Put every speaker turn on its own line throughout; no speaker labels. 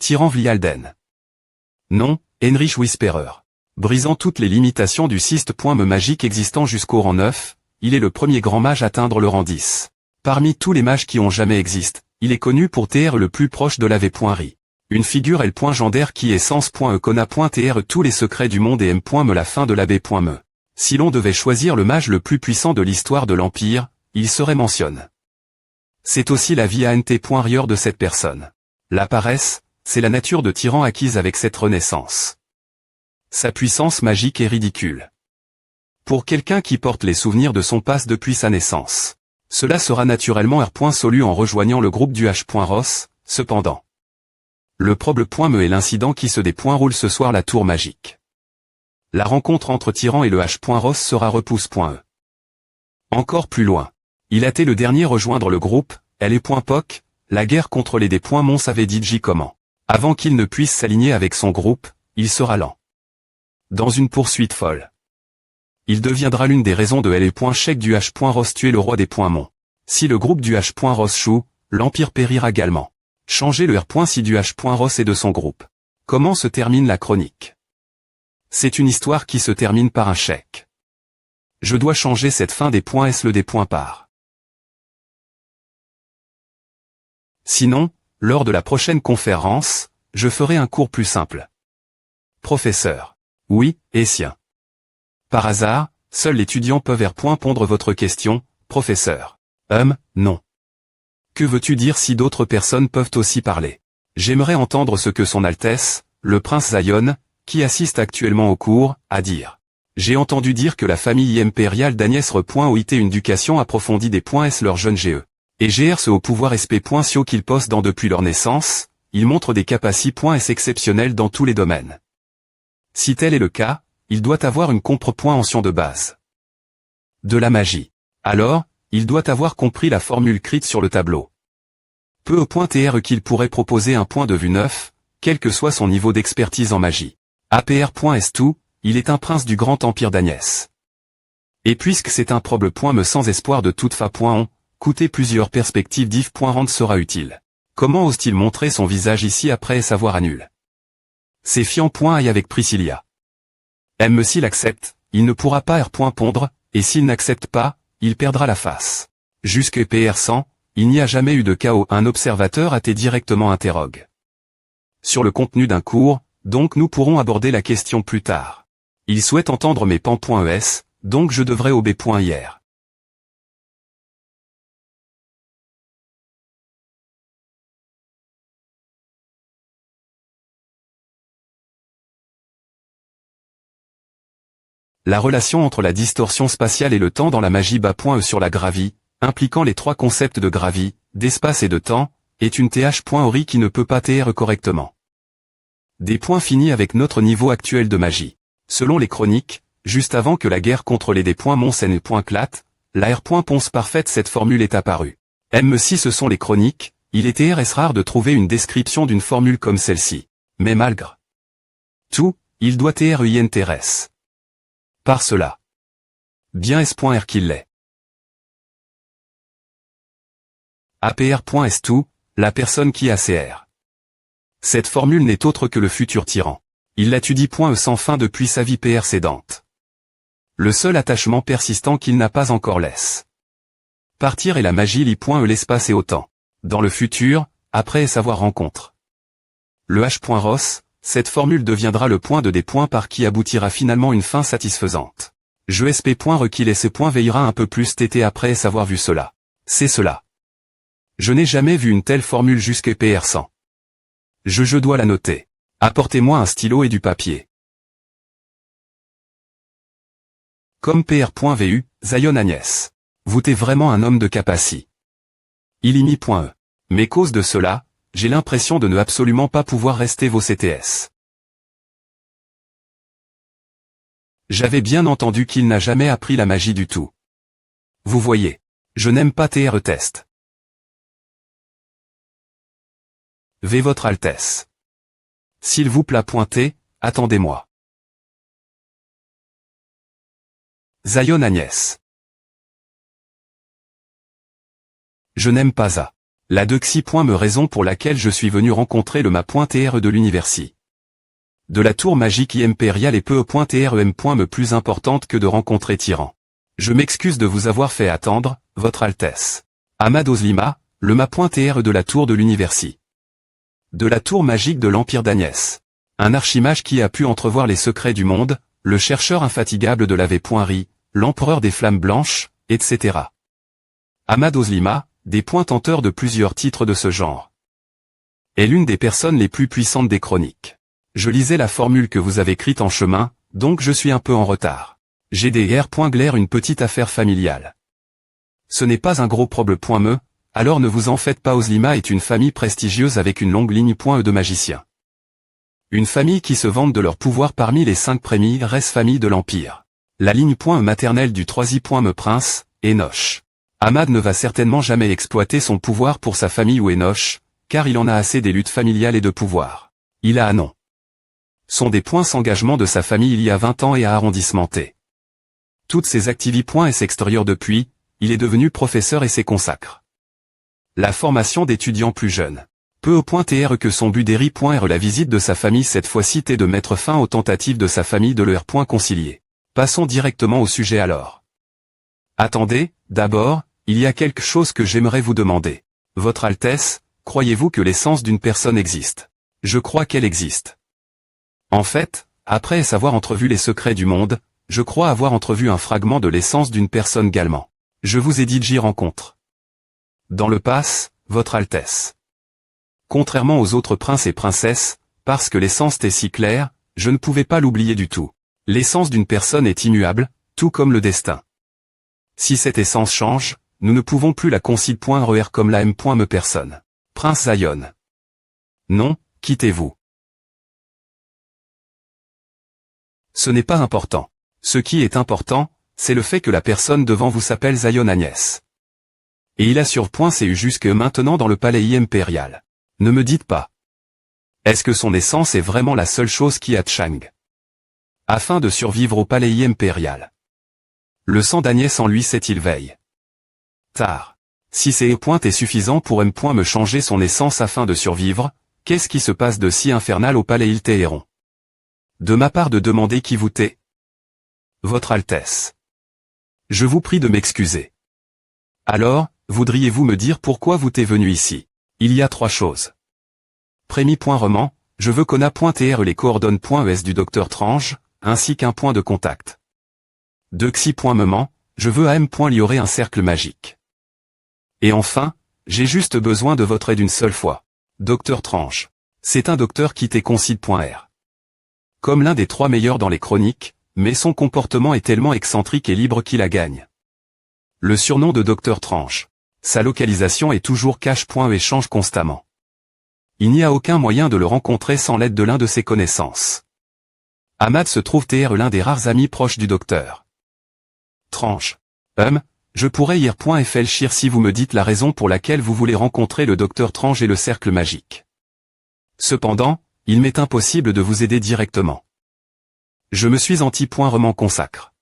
Tyran Vlialden. Non, Heinrich Whisperer. Brisant toutes les limitations du système magique existant jusqu'au rang 9, il est le premier grand mage à atteindre le rang 10. Parmi tous les mages qui ont jamais existé, il est connu pour TR le plus proche de l'Ave.ri. Une figure L.Gender qui est sens.e-cona.tr tous les secrets du monde et M.me la fin de l'Abbé.me. Si l'on devait choisir le mage le plus puissant de l'histoire de l'Empire, il serait mentionne. C'est aussi la vie intérieure de cette personne. La paresse, c'est la nature de tyran acquise avec cette renaissance. Sa puissance magique est ridicule. Pour quelqu'un qui porte les souvenirs de son passé depuis sa naissance. Cela sera naturellement R.solu en rejoignant le groupe du H.Ross, cependant. Le problème est l'incident qui se déroule ce soir la tour magique. La rencontre entre Tyran et le H.Ross sera repousse.e. Encore plus loin. Il a été le dernier rejoindre le groupe, L.POC, la guerre contre les D.Mons avait dit comment. Avant qu'il ne puisse s'aligner avec son groupe, il sera lent. Dans une poursuite folle. Il deviendra l'une des raisons de L.Chèque du H.Ross tuer le roi des Mons. Si le groupe du H.Ross choue, l'Empire périra également. Changer le R.Si du H.Ross et de son groupe. Comment se termine la chronique? C'est une histoire qui se termine par un chèque. Je dois changer cette fin des points S le des points par. Sinon, lors de la prochaine conférence, je ferai un cours plus simple. Professeur. Oui, et sien. Par hasard, seuls l'étudiant peuvent répondre votre question, professeur. Non. Que veux-tu dire si d'autres personnes peuvent aussi parler? J'aimerais entendre ce que son Altesse, le prince Zion, qui assiste actuellement au cours, a dire. J'ai entendu dire que la famille impériale d'Agnès R.OIT une éducation approfondie des S leur jeune GE. Et GR au pouvoir SP.sio qu'ils possèdent depuis leur naissance, ils montrent des capacités S exceptionnelles dans tous les domaines. Si tel est le cas, il doit avoir une compréhension de base. De la magie. Alors, il doit avoir compris la formule crite sur le tableau. Peu au point TR qu'il pourrait proposer un point de vue neuf, quel que soit son niveau d'expertise en magie. APR.S2, il est un prince du grand empire d'Agnès. Et puisque c'est un problème sans espoir de toute fa.on, coûter plusieurs perspectives div.rand sera utile. Comment ose-t-il montrer son visage ici après savoir annule? C'est fiant.aille avec Priscilla. Même s'il accepte, il ne pourra pas R.pondre, et s'il n'accepte pas, il perdra la face. Jusque PR100, il n'y a jamais eu de cas où un observateur a été directement interrogue. Sur le contenu d'un cours, donc nous pourrons aborder la question plus tard. Il souhaite entendre mes pan.es, donc je devrais ob.ir. La relation entre la distorsion spatiale et le temps dans la magie bas.e sur la gravie, impliquant les trois concepts de gravie, d'espace et de temps, est une th.ori qui ne peut pas TR correctement. Des points finis avec notre niveau actuel de magie. Selon les chroniques, juste avant que la guerre contre les D.Mons.clat, la R.Ponce parfaite cette formule est apparue. Même si ce sont les chroniques, il est TRS rare de trouver une description d'une formule comme celle-ci. Mais malgré tout, il doit TRINTRS. Par cela. Bien S.R qu'il l'est. APR.S2, la personne qui a CR. Cette formule n'est autre que le futur tyran. Il l'étudie.e sans fin depuis sa vie précédente. Le seul attachement persistant qu'il n'a pas encore laisse. Partir et la magie lie.e l'espace et au temps. Dans le futur, après savoir rencontre. Le H.Ross, cette formule deviendra le point de des points par qui aboutira finalement une fin satisfaisante. Je sp.requil et ce point veillera un peu plus tt après savoir vu cela. C'est cela. Je n'ai jamais vu une telle formule jusqu'à PR100. Je dois la noter. Apportez-moi un stylo et du papier. Comme PR.vu, Zion Agnès. Vous êtes vraiment un homme de capacité. Ilimi.e. Mais cause de cela, j'ai l'impression de ne absolument pas pouvoir rester vos CTS. J'avais bien entendu qu'il n'a jamais appris la magie du tout. Vous voyez. Je n'aime pas TR test. V votre Altesse. S'il vous plaît pointez, attendez-moi. Zion Agnès. Je n'aime pas ça. La Dexi. Me raison pour laquelle je suis venu rencontrer le ma.TRE de l'universi. De la tour magique impériale et PE.TREM. Me plus importante que de rencontrer Tyran. Je m'excuse de vous avoir fait attendre, Votre Altesse. Ahmad Ozlima, le ma.TRE de la tour de l'universi. De la tour magique de l'Empire d'Agnès. Un archimage qui a pu entrevoir les secrets du monde, le chercheur infatigable de la V.Ri, l'empereur des flammes blanches, etc. Ahmad Ozlima, des tenteurs de plusieurs titres de ce genre. Est l'une des personnes les plus puissantes des chroniques. Je lisais la formule que vous avez écrite en chemin, donc je suis un peu en retard. GDR. Glaire une petite affaire familiale. Ce n'est pas un gros problème. Alors ne vous en faites pas. Ozlima est une famille prestigieuse avec une longue ligne de magiciens. Une famille qui se vante de leur pouvoir parmi les 5 premières familles de l'Empire. La ligne maternelle du 3i. Prince, Enoch. Ahmad ne va certainement jamais exploiter son pouvoir pour sa famille ou Enoch, car il en a assez des luttes familiales et de pouvoir. Il a un nom. Sont des s'engagement de sa famille il y a 20 ans et à arrondissementé. Toutes ses activités et s'extérieure depuis, il est devenu professeur et s'y consacre. La formation d'étudiants plus jeunes. PE.TR que son but d'Eri.R la visite de sa famille cette fois-ci était de mettre fin aux tentatives de sa famille de le concilier. Passons directement au sujet alors. Attendez, d'abord, il y a quelque chose que j'aimerais vous demander. Votre Altesse, croyez-vous que l'essence d'une personne existe? Je crois qu'elle existe. En fait, après avoir entrevu les secrets du monde, je crois avoir entrevu un fragment de l'essence d'une personne également. Je vous ai dit que j'y rencontre. Dans le pass, Votre Altesse. Contrairement aux autres princes et princesses, parce que l'essence est si claire, je ne pouvais pas l'oublier du tout. L'essence d'une personne est immuable, tout comme le destin. Si cette essence change, nous ne pouvons plus la considérer comme la me personne. Prince Zion. Non, quittez-vous. Ce n'est pas important. Ce qui est important, c'est le fait que la personne devant vous s'appelle Zion Agnès. Et il a sur c'est jusque maintenant dans le palais impérial. Ne me dites pas. Est-ce que son essence est vraiment la seule chose qui a Chang? Afin de survivre au palais impérial. Le sang d'Agnès en lui sait-il veille. Tard. Si ces est suffisant pour me changer son essence afin de survivre, qu'est-ce qui se passe de si infernal au palais Téhéron? De ma part de demander qui vous t'est? Votre Altesse. Je vous prie de m'excuser. Alors, voudriez-vous me dire pourquoi vous t'es venu ici? Il y a 3 choses. Roman, je veux qu'on a.TR les coordonnées.es du docteur Trange, ainsi qu'un point de contact. Dexi.moment, je veux à M.liorer un cercle magique. Et enfin, j'ai juste besoin de votre aide une seule fois. Docteur Trange. C'est un docteur qui t'est concide.r. Comme l'un des 3 meilleurs dans les chroniques, mais son comportement est tellement excentrique et libre qu'il la gagne. Le surnom de Docteur Tranche. Sa localisation est toujours cache. Et change constamment. Il n'y a aucun moyen de le rencontrer sans l'aide de l'un de ses connaissances. Ahmad se trouve être l'un des rares amis proches du docteur. Tranche. Je pourrais y réfléchir si vous me dites la raison pour laquelle vous voulez rencontrer le docteur Tranche et le cercle magique. Cependant, il m'est impossible de vous aider directement. Je me suis anti-roman consacre.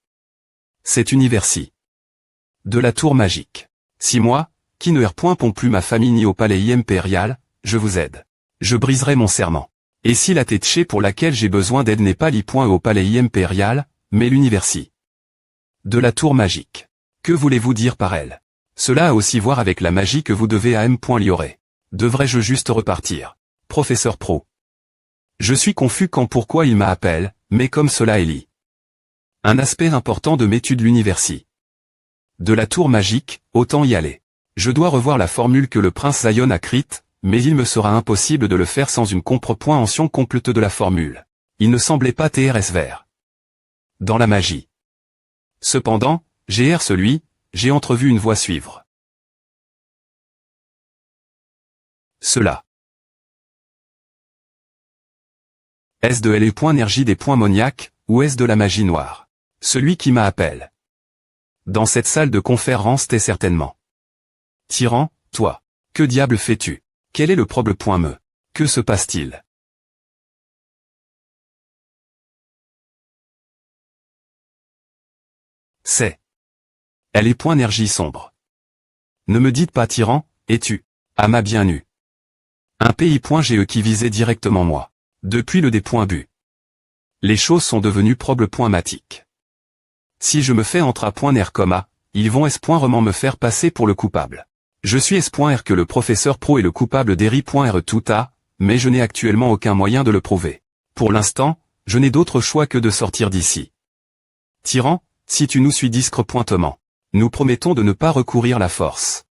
C'est universi. De la tour magique. Si moi, qui ne pond plus ma famille ni au palais impérial, je vous aide. Je briserai mon serment. Et si la tête pour laquelle j'ai besoin d'aide n'est pas au palais impérial, mais l'universi. De la tour magique. Que voulez-vous dire par elle? Cela a aussi voir avec la magie que vous devez à M.liorer. Devrais-je juste repartir? Professeur Pro. Je suis confus quand pourquoi il m'appelle, mais comme cela est lié. Un aspect important de m'étude l'universi. De la tour magique, autant y aller. Je dois revoir la formule que le prince Zion a écrite, mais il me sera impossible de le faire sans une compréhension complète de la formule. Il ne semblait pas TRS vert. Dans la magie. Cependant, j'ai entrevu une voix suivre. Cela. Est-ce de l'énergie des moniaques, ou est-ce de la magie noire? Celui qui m'appelle. Dans cette salle de conférence t'es certainement. Tyran, toi. Que diable fais-tu? Quel est le problème? Que se passe-t-il? C'est. Elle est énergie sombre. Ne me dites pas Tyran, es-tu? Ama bien nu. Un pays.ge qui visait directement moi. Depuis le D.bu. Les choses sont devenues problematique. Si je me fais entre A.ner, ils vont S.rement me faire passer pour le coupable. Je suis S.R que le professeur Pro est le coupable d'Eri.re tout A, mais je n'ai actuellement aucun moyen de le prouver. Pour l'instant, je n'ai d'autre choix que de sortir d'ici. Tyran, si tu nous suis discrètement, nous promettons de ne pas recourir la force.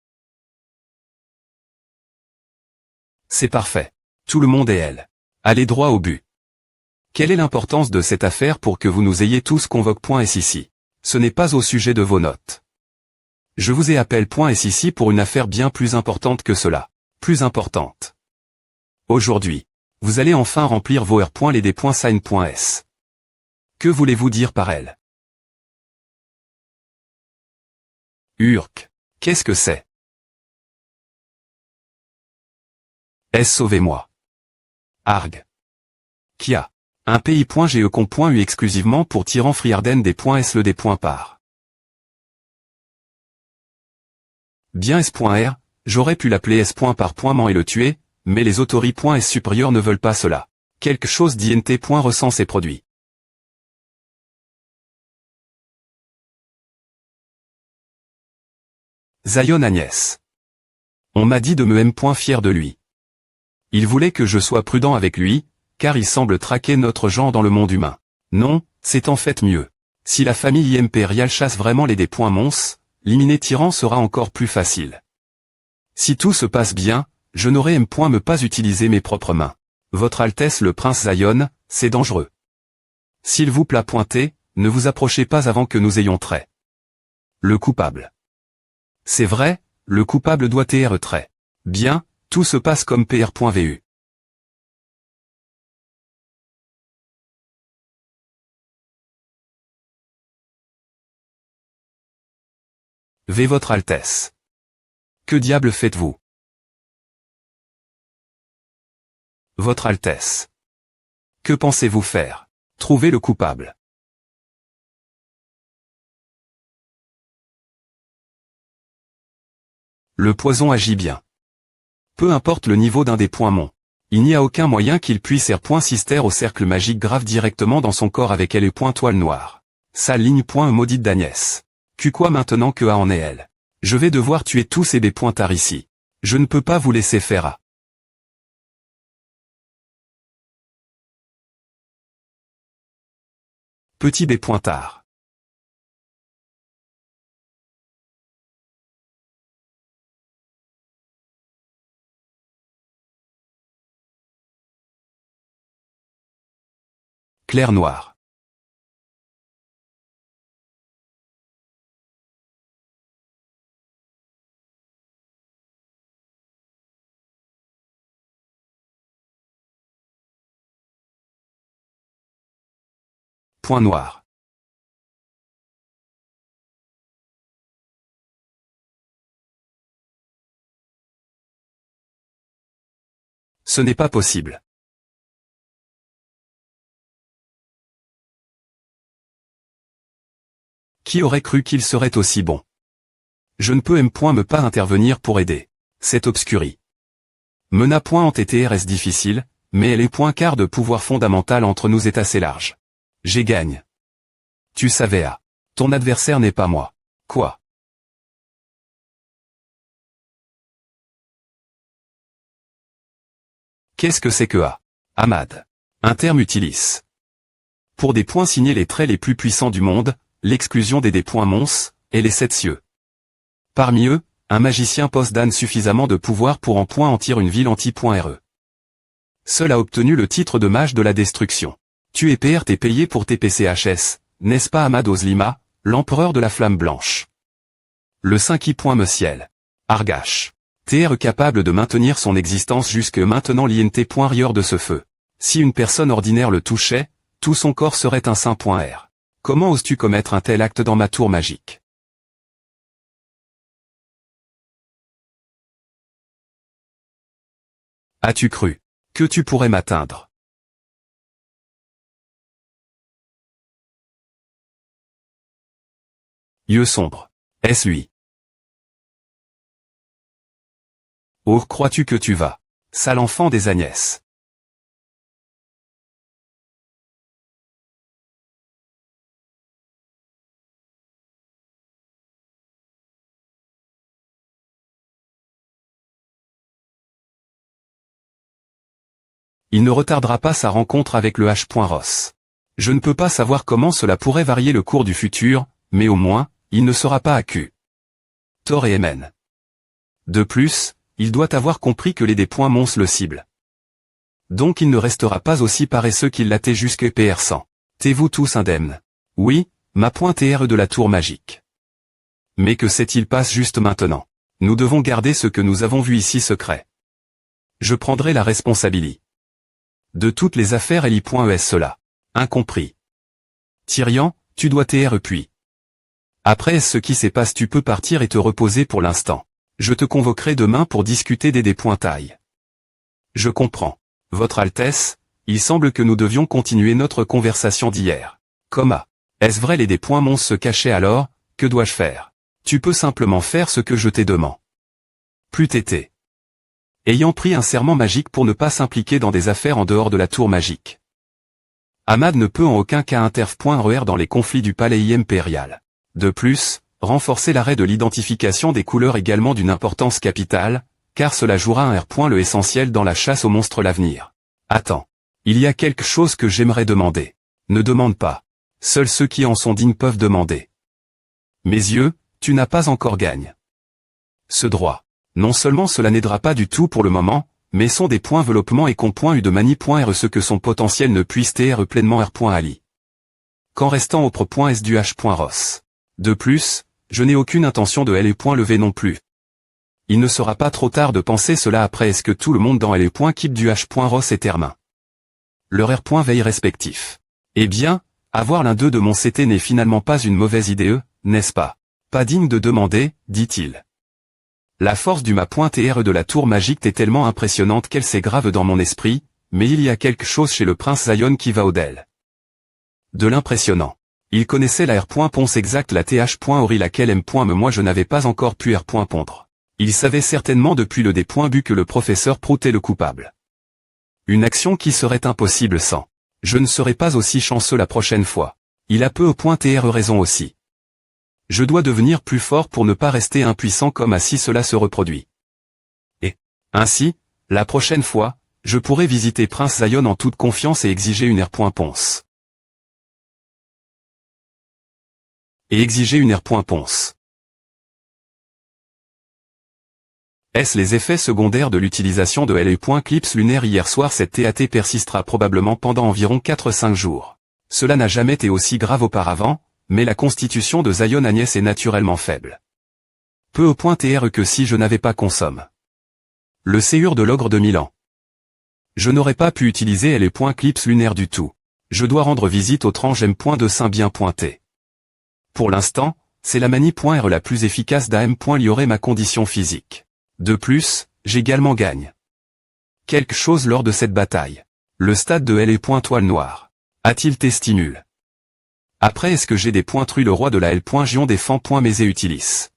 C'est parfait. Tout le monde et elle. Allez droit au but. Quelle est l'importance de cette affaire pour que vous nous ayez tous convoque.s ici? Ce n'est pas au sujet de vos notes. Je vous ai appelé.s ici pour une affaire bien plus importante que cela. Plus importante. Aujourd'hui, vous allez enfin remplir vos r.les.sign.s. Que voulez-vous dire par elle? Urk. Qu'est-ce que c'est? Sauvez-moi. Arg. Kia. Un pays.ge com.u exclusivement pour Tyran Friarden des.s le des.par. Bien S.R, j'aurais pu l'appeler S.par.ment et le tuer, mais les autori.s supérieurs ne veulent pas cela. Quelque chose d'int. Ressent ses produits. Zion Agnès. On m'a dit de me fier de lui. Il voulait que je sois prudent avec lui, car il semble traquer notre genre dans le monde humain. Non, c'est en fait mieux. Si la famille impériale chasse vraiment les des.mons, l'éliminer Tyran sera encore plus facile. Si tout se passe bien, je n'aurai me pas utiliser mes propres mains. Votre Altesse le Prince Zion, c'est dangereux. S'il vous plaît pointer, ne vous approchez pas avant que nous ayons trait. Le coupable. C'est vrai, le coupable doit être trait. Bien, tout se passe comme pr.vu. V votre Altesse. Que diable faites-vous? Votre Altesse. Que pensez-vous faire? Trouvez le coupable. Le poison agit bien. Peu importe le niveau d'un des.mons. Il n'y a aucun moyen qu'il puisse R.sister au cercle magique grave directement dans son corps avec elle et toile noire. Sa ligne maudite d'Agnès. Quoi maintenant que A en est elle? Je vais devoir tuer tous ces des.tards ici. Je ne peux pas vous laisser faire A. Petit des.tards. Clair noir. Point noir. Ce n'est pas possible. Qui aurait cru qu'il serait aussi bon? Je ne peux me pas intervenir pour aider. C'est obscuri. Mena entêté reste difficile, mais elle est quart de pouvoir fondamental entre nous est assez large. J'ai gagne. Tu savais A. Ton adversaire n'est pas moi. Quoi? Qu'est-ce que c'est que A? Ahmad. Un terme utilis. Pour des points signés les traits les plus puissants du monde, l'exclusion des des.mons, et les 7 cieux. Parmi eux, un magicien possède suffisamment de pouvoir pour en tirer une ville anti.re. Seul a obtenu le titre de mage de la destruction. Tu es t'es payé pour tes PCHS, n'est-ce pas Ahmad Ozlima, l'empereur de la flamme blanche? Le 5 me ciel. Argache. TR capable de maintenir son existence jusque maintenant l'INT. Rieur de ce feu. Si une personne ordinaire le touchait, tout son corps serait un saint.R. Comment oses-tu commettre un tel acte dans ma tour magique? As-tu cru que tu pourrais m'atteindre? Yeux sombres. Est-ce lui? Oh, crois-tu que tu vas? Sale enfant des Agnès. Il ne retardera pas sa rencontre avec le H. Je ne peux pas savoir comment cela pourrait varier le cours du futur, mais au moins, il ne sera pas à Q. Thor et Mn. De plus, il doit avoir compris que les des points Mons le cible. Donc il ne restera pas aussi paresseux qu'il l'était jusque PR100. T'es-vous tous indemnes? Oui, ma pointe TRE de la tour magique. Mais que s'est-il passe juste maintenant? Nous devons garder ce que nous avons vu ici secret. Je prendrai la responsabilité de toutes les affaires Eli.es cela. Incompris. Tyrian, tu dois TRE puis. Après ce qui s'est passé tu peux partir et te reposer pour l'instant. Je te convoquerai demain pour discuter des pointailles. Je comprends. Votre Altesse, il semble que nous devions continuer notre conversation d'hier. Comma. Est-ce vrai les des points Mons se cachaient alors? Que dois-je faire? Tu peux simplement faire ce que je t'ai demandé. Plus t'étais. Ayant pris un serment magique pour ne pas s'impliquer dans des affaires en dehors de la tour magique. Ahmad ne peut en aucun cas interf.RER dans les conflits du palais impérial. De plus, renforcer l'arrêt de l'identification des couleurs également d'une importance capitale, car cela jouera un R. Le essentiel dans la chasse aux monstres l'avenir. Attends. Il y a quelque chose que j'aimerais demander. Ne demande pas. Seuls ceux qui en sont dignes peuvent demander. Mes yeux, tu n'as pas encore gagné ce droit. Non seulement cela n'aidera pas du tout pour le moment, mais sont des points développement et qu'on.u de mani.r ce que son potentiel ne puisse TR pleinement R.ali. Qu'en restant au pro.s du H.ros. De plus, je n'ai aucune intention de L.lever non plus. Il ne sera pas trop tard de penser cela après est-ce que tout le monde dans L.keep du H.ros est termin. Leur R. veille respectif. Eh bien, avoir l'un d'eux de mon CT n'est finalement pas une mauvaise idée, n'est-ce pas? Pas digne de demander, dit-il. La force du ma.TR de la tour magique est tellement impressionnante qu'elle s'aggrave dans mon esprit, mais il y a quelque chose chez le prince Zion qui va au-delà de l'impressionnant. Il connaissait la R.ponce exacte la TH.ori laquelle M.me moi je n'avais pas encore pu R.pondre. Il savait certainement depuis le D.bu que le professeur Prout est le coupable. Une action qui serait impossible sans. Je ne serai pas aussi chanceux la prochaine fois. Il a peu au .TR raison aussi. Je dois devenir plus fort pour ne pas rester impuissant comme à si cela se reproduit. Et, ainsi, la prochaine fois, je pourrai visiter Prince Zion en toute confiance et exiger une R.ponce. Et exiger une R.ponce. Est-ce les effets secondaires de l'utilisation de L.clips lunaire hier soir? Cette TAT persistera probablement pendant environ 4-5 jours. Cela n'a jamais été aussi grave auparavant, mais la constitution de Zion Agnès est naturellement faible. Peu au .TR que si je n'avais pas consomme. Le séur de l'ogre de Milan. Je n'aurais pas pu utiliser L.clips lunaire du tout. Je dois rendre visite au tranche M.de Saint bien pointé. Pour l'instant, c'est la manie.R la plus efficace d'AM.liorer ma condition physique. De plus, j'également gagne quelque chose lors de cette bataille. Le stade de L.toile noire. A-t-il tes stimules? Après est-ce que j'ai des pointrus le roi de la L.Gion défend .mes et utilis.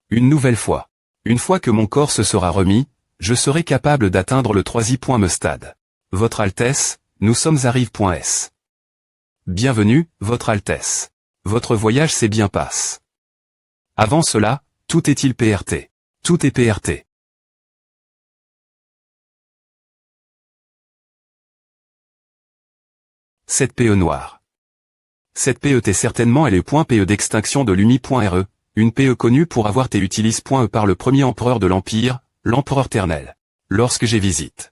Une nouvelle fois. Une fois que mon corps se sera remis, je serai capable d'atteindre le 3i.me stade. Votre Altesse, nous sommes à Rive.s. Bienvenue, Votre Altesse. Votre voyage s'est bien passé. Avant cela, tout est-il PRT? Tout est PRT. Cette PE noire. Cette PE est certainement PE d'extinction de l'UMI.RE, une PE connue pour avoir été utilis.E par le premier empereur de l'Empire, l'empereur Ternel. Lorsque j'ai visite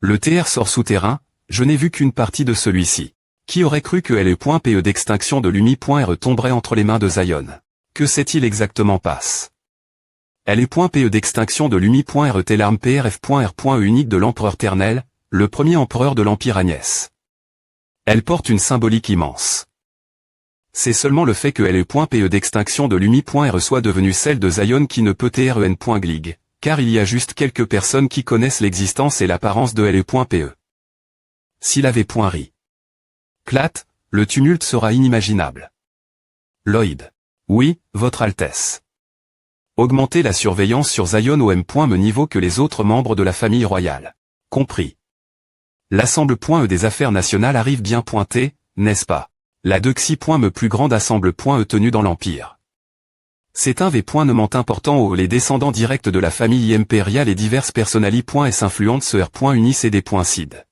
le TR sort souterrain, je n'ai vu qu'une partie de celui-ci. Qui aurait cru que PE d'extinction de l'UMI.RE tomberait entre les mains de Zion? Que s'est-il exactement passe? PE d'extinction de l'UMI.RE est l'arme PRF.R.E unique de l'empereur Ternel, le premier empereur de l'Empire Agnès. Elle porte une symbolique immense. C'est seulement le fait que PE d'extinction de l'UMI.RE soit devenue celle de Zion qui ne peut TREN.glig, car il y a juste quelques personnes qui connaissent l'existence et l'apparence de PE. S'il avait .ri. Clat, le tumulte sera inimaginable. Lloyd. Oui, Votre Altesse. Augmenter la surveillance sur Zion au même niveau que les autres membres de la famille royale. Compris. L'Assemble.e des affaires nationales arrive bien pointée, n'est-ce pas? La Dexi.me plus grande Assemble.e tenue dans l'Empire. C'est un V.nement important où les descendants directs de la famille impériale et diverses personnalités influentes se R.unis et des.cid.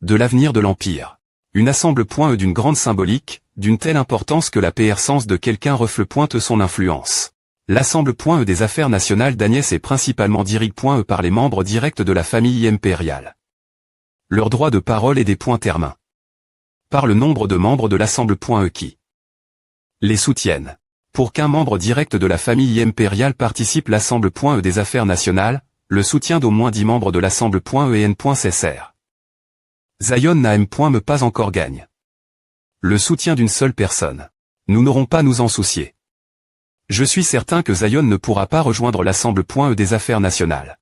De l'avenir de l'Empire. Une Assemble.e d'une grande symbolique, d'une telle importance que la PR-sens de quelqu'un reflète son influence. L'Assemble.e des affaires nationales d'Agnès est principalement dirigée par les membres directs de la famille impériale. Leur droit de parole est des termes. Par le nombre de membres de l'Assemble.e qui les soutiennent. Pour qu'un membre direct de la famille impériale participe l'Assemble.e des affaires nationales, le soutien d'au moins 10 membres de l'Assemble.e est nécessaire. Zion n'a pas encore gagne. Le soutien d'une seule personne. Nous n'aurons pas à nous en soucier. Je suis certain que Zion ne pourra pas rejoindre l'Assemble.e des affaires nationales.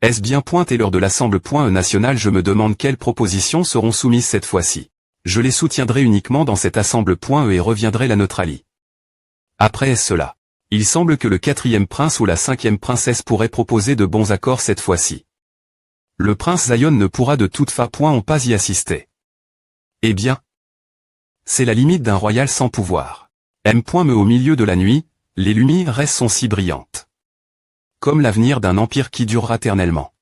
Est-ce bien et lors de l'Assemble.e nationale je me demande quelles propositions seront soumises cette fois-ci. Je les soutiendrai uniquement dans cette Assemble.e et reviendrai la neutralie. Après est-ce cela? Il semble que le 4e prince ou la 5e princesse pourrait proposer de bons accords cette fois-ci. Le prince Zion ne pourra de toute façon pas y assister. Eh bien, c'est la limite d'un royal sans pouvoir. Me au milieu de la nuit, les lumières sont si brillantes. Comme l'avenir d'un empire qui durera éternellement.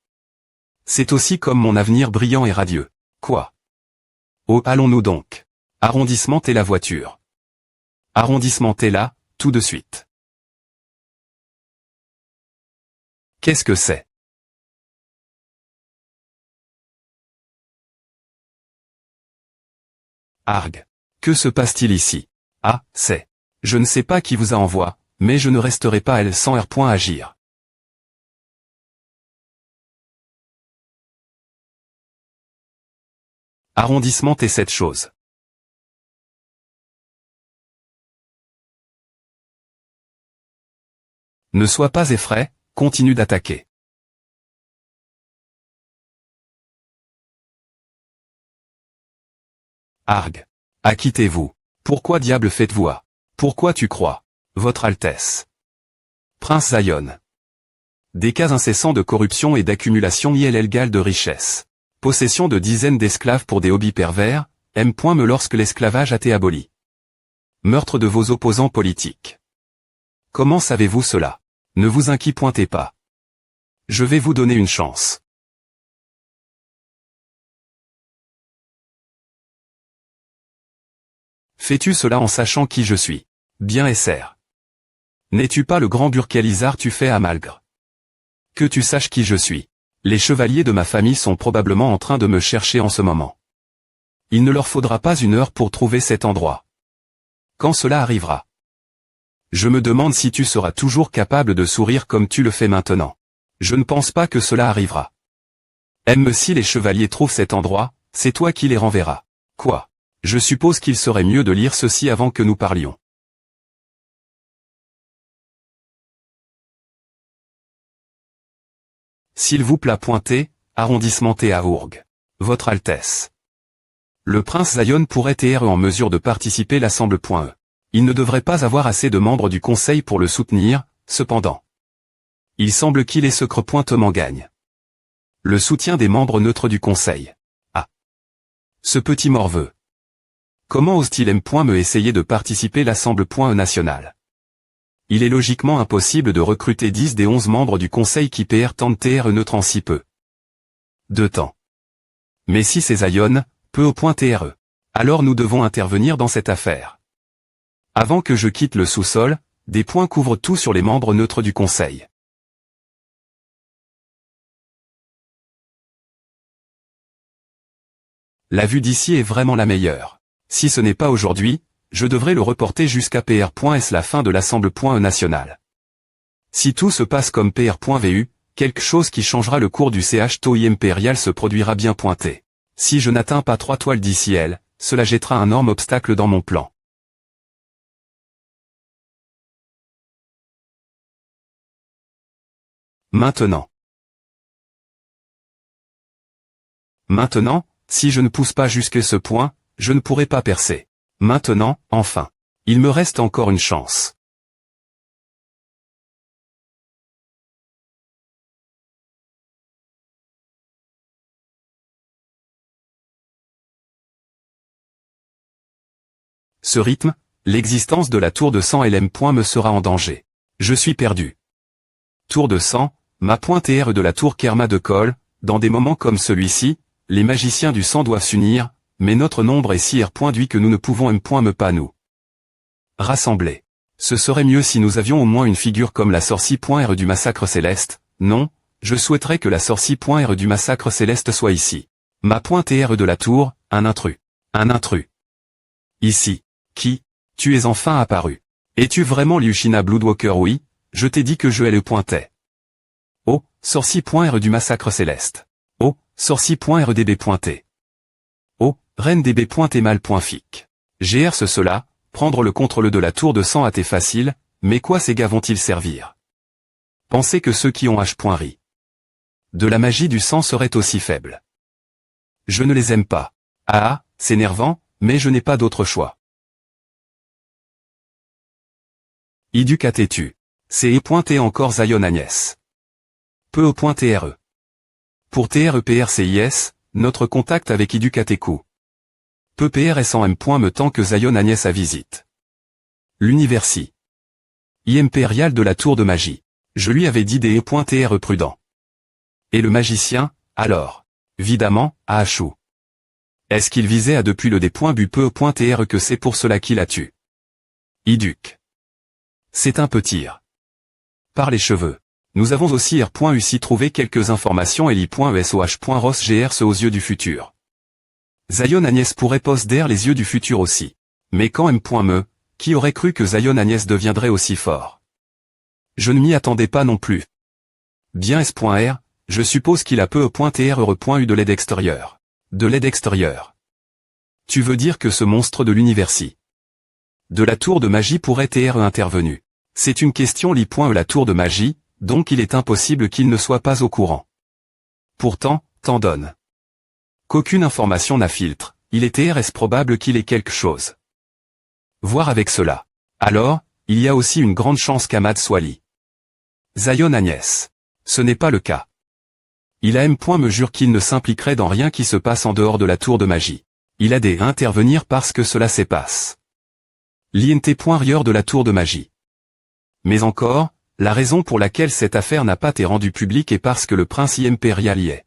C'est aussi comme mon avenir brillant et radieux. Quoi? Oh, allons-nous donc. Arrondissement et la voiture. Arrondissement et là, tout de suite. Qu'est-ce que c'est? Arg. Que se passe-t-il ici? Ah, c'est. Je ne sais pas qui vous a envoyé, mais je ne resterai pas elle sans agir. Arrondissement et cette chose. Ne sois pas effrayé, continue d'attaquer. Arg. Acquittez-vous. Pourquoi diable faites-vous à? Pourquoi tu crois? Votre Altesse. Prince Zion. Des cas incessants de corruption et d'accumulation illégale de richesses. Possession de dizaines d'esclaves pour des hobbies pervers, me lorsque l'esclavage a été aboli. Meurtre de vos opposants politiques. Comment savez-vous cela? Ne vous inquiétez pas. Je vais vous donner une chance. Fais-tu cela en sachant qui je suis? Bien Esser. N'es-tu pas le grand Burkhalizar tu fais à Malgre? Que tu saches qui je suis. Les chevaliers de ma famille sont probablement en train de me chercher en ce moment. Il ne leur faudra pas une heure pour trouver cet endroit. Quand cela arrivera. Je me demande si tu seras toujours capable de sourire comme tu le fais maintenant. Je ne pense pas que cela arrivera. Si les chevaliers trouvent cet endroit, c'est toi qui les renverras. Quoi? Je suppose qu'il serait mieux de lire ceci avant que nous parlions. S'il vous plaît pointer, arrondissement et à Ourg. Votre Altesse. Le prince Zion pourrait être en mesure de participer à l'Assemble.e. Il ne devrait pas avoir assez de membres du Conseil pour le soutenir, cependant. Il semble qu'il ait secrètement gagne. Le soutien des membres neutres du Conseil. Ah. Ce petit morveux. Comment ose-t-il me essayer de participer à l'Assemble.e nationale? Il est logiquement impossible de recruter 10 des 11 membres du Conseil qui tentent neutre en si peu de temps. Mais si c'est Zion, peu au point TRE. Alors nous devons intervenir dans cette affaire. Avant que je quitte le sous-sol, des points couvrent tout sur les membres neutres du Conseil. La vue d'ici est vraiment la meilleure. Si ce n'est pas aujourd'hui, je devrais le reporter jusqu'à PR.S la fin de l'Assemble.e nationale. Si tout se passe comme PR.vu, quelque chose qui changera le cours du CH-TOI impérial se produira bien pointé. Si je n'atteins pas 3 toiles d'ici elle, cela jettera un énorme obstacle dans mon plan. Maintenant. Maintenant, si je ne pousse pas jusqu'à ce point, je ne pourrai pas percer. Maintenant, enfin. Il me reste encore une chance. Ce rythme, l'existence de la tour de sang LM. Me sera en danger. Je suis perdu. Tour de sang, ma pointe R de la tour Kerma de Cole, dans des moments comme celui-ci, les magiciens du sang doivent s'unir, mais notre nombre est si R.duit que nous ne pouvons me pas nous rassembler. Ce serait mieux si nous avions au moins une figure comme la sorcie.R du massacre céleste. Non, je souhaiterais que la sorcie.R du massacre céleste soit ici. Ma pointe R de la tour, un intrus. Un intrus. Ici. Qui? Tu es enfin apparu. Es-tu vraiment Liushina Bloodwalker? Oui, je t'ai dit que je le pointais. Oh, sorcie.R du massacre céleste. Oh, sorcie.RDB pointé. Oh, reine DB pointé mal.fic. GR cela, prendre le contrôle de la tour de sang a été facile, mais quoi ces gars vont-ils servir? Pensez que ceux qui ont H.ri de la magie du sang seraient aussi faibles. Je ne les aime pas. Ah, c'est énervant, mais je n'ai pas d'autre choix. Iduc a têtu. C'est pointé encore Zion Agnès. Peu au point TRE. Pour TREPRCIS, notre contact avec Iduc a técou. Peu PRS en M. Me tant que Zion Agnès à visite. L'Universi. Impérial de la tour de magie. Je lui avais dit des TRE prudent. Et le magicien, alors? Évidemment, à Achou. Est-ce qu'il visait à depuis le D.bu peu TRE que c'est pour cela qu'il a tué? Iduc. C'est un peu tir. Par les cheveux. Nous avons aussi R.U.C. trouvé quelques informations et li.ESOH.ROS aux yeux du futur. Zion Agnès pourrait posséder les yeux du futur aussi. Mais quand M.Me, qui aurait cru que Zion Agnès deviendrait aussi fort? Je ne m'y attendais pas non plus. Bien S.R, je suppose qu'il a peu .TRE.U de l'aide extérieure. De l'aide extérieure. Tu veux dire que ce monstre de l'Universi de la tour de magie pourrait être intervenu. C'est une question la tour de magie, donc il est impossible qu'il ne soit pas au courant. Pourtant, t'en donne. Qu'aucune information n'infiltre, il est probable qu'il ait quelque chose. Voir avec cela. Alors, il y a aussi une grande chance qu'Ahmad soit li. Zion Agnès. Ce n'est pas le cas. Il a me jure qu'il ne s'impliquerait dans rien qui se passe en dehors de la tour de magie. Il a des à intervenir parce que cela se passe. L'INT.rieur de la tour de magie. Mais encore, la raison pour laquelle cette affaire n'a pas été rendue publique est parce que le prince impérial y est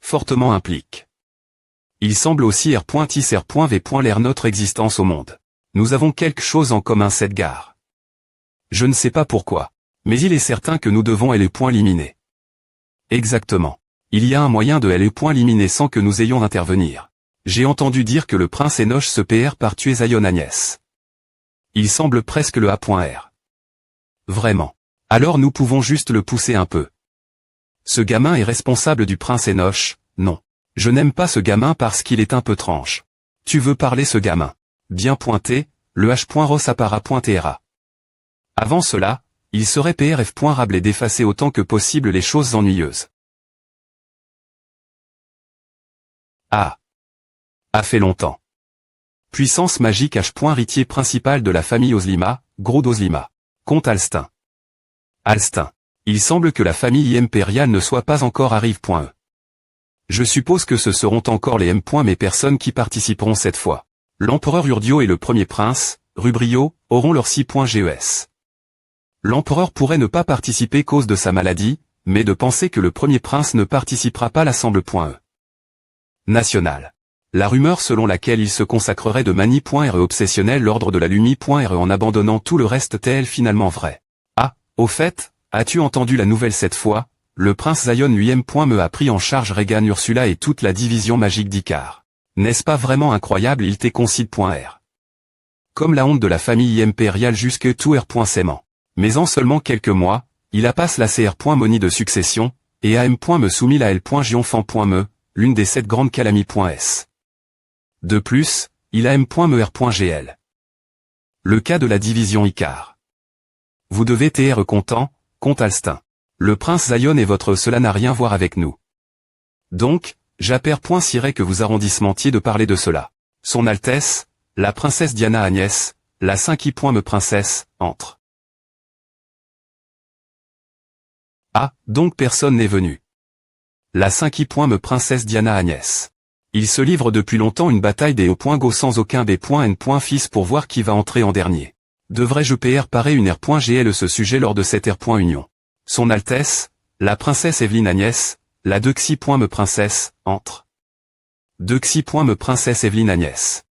fortement impliqué. Il semble aussi R.V. l'air notre existence au monde. Nous avons quelque chose en commun cette gare. Je ne sais pas pourquoi, mais il est certain que nous devons l'éliminer. Exactement. Il y a un moyen de l'éliminer sans que nous ayons à intervenir. J'ai entendu dire que le prince Enoch se PR par tuer Zion Agnès. Il semble presque le A.R. Vraiment. Alors nous pouvons juste le pousser un peu. Ce gamin est responsable du prince Enoch? Non. Je n'aime pas ce gamin parce qu'il est un peu tranche. Tu veux parler ce gamin? Bien pointé, le H.Rossapara.TRA. Avant cela, il serait PRF.rable et d'effacer autant que possible les choses ennuyeuses. Ah. A fait longtemps. Puissance magique H.Ritier principal de la famille Oslima, Gros d'Oslima. Comte Alstin. Alstin. Il semble que la famille impériale ne soit pas encore arrive.e. Je suppose que ce seront encore les mes personnes qui participeront cette fois. L'empereur Urdio et le premier prince, Rubrio, auront leur 6.GES. L'empereur pourrait ne pas participer cause de sa maladie, mais de penser que le premier prince ne participera pas l'assemble.e. National. La rumeur selon laquelle il se consacrerait de manie.re obsessionnel l'ordre de la Lumi.re en abandonnant tout le reste est-elle finalement vrai? Ah, au fait, as-tu entendu la nouvelle cette fois? Le prince Zion lui-même a pris en charge Regan Ursula et toute la division magique d'Icar. N'est-ce pas vraiment incroyable? Il t'éconcide.r. Comme la honte de la famille impériale jusque tout R.S'aimant. Mais en seulement quelques mois, il a passe la CR.Monie de succession, et a me soumis la L.Gionfan.me, l'une des 7 grandes calamies.s. De plus, il a M.Mer.gl. Le cas de la division Icar. Vous devez être content, comte Alstin. Le prince Zion et votre cela n'a rien à voir avec nous. Donc, j'appelle.cirait que vous arrondissementiez de parler de cela. Son Altesse, la princesse Diana Agnès, La 5 me princesse, entre. Ah, donc personne n'est venu. La 5 me princesse Diana Agnès. Il se livre depuis longtemps une bataille des E.go sans aucun B.N. fils pour voir qui va entrer en dernier. Devrais-je parer une R.GL ce sujet lors de cette R.Union. Son Altesse, la princesse Evelyne Agnès, la 2 me princesse, entre. 2 me princesse Evelyne Agnès.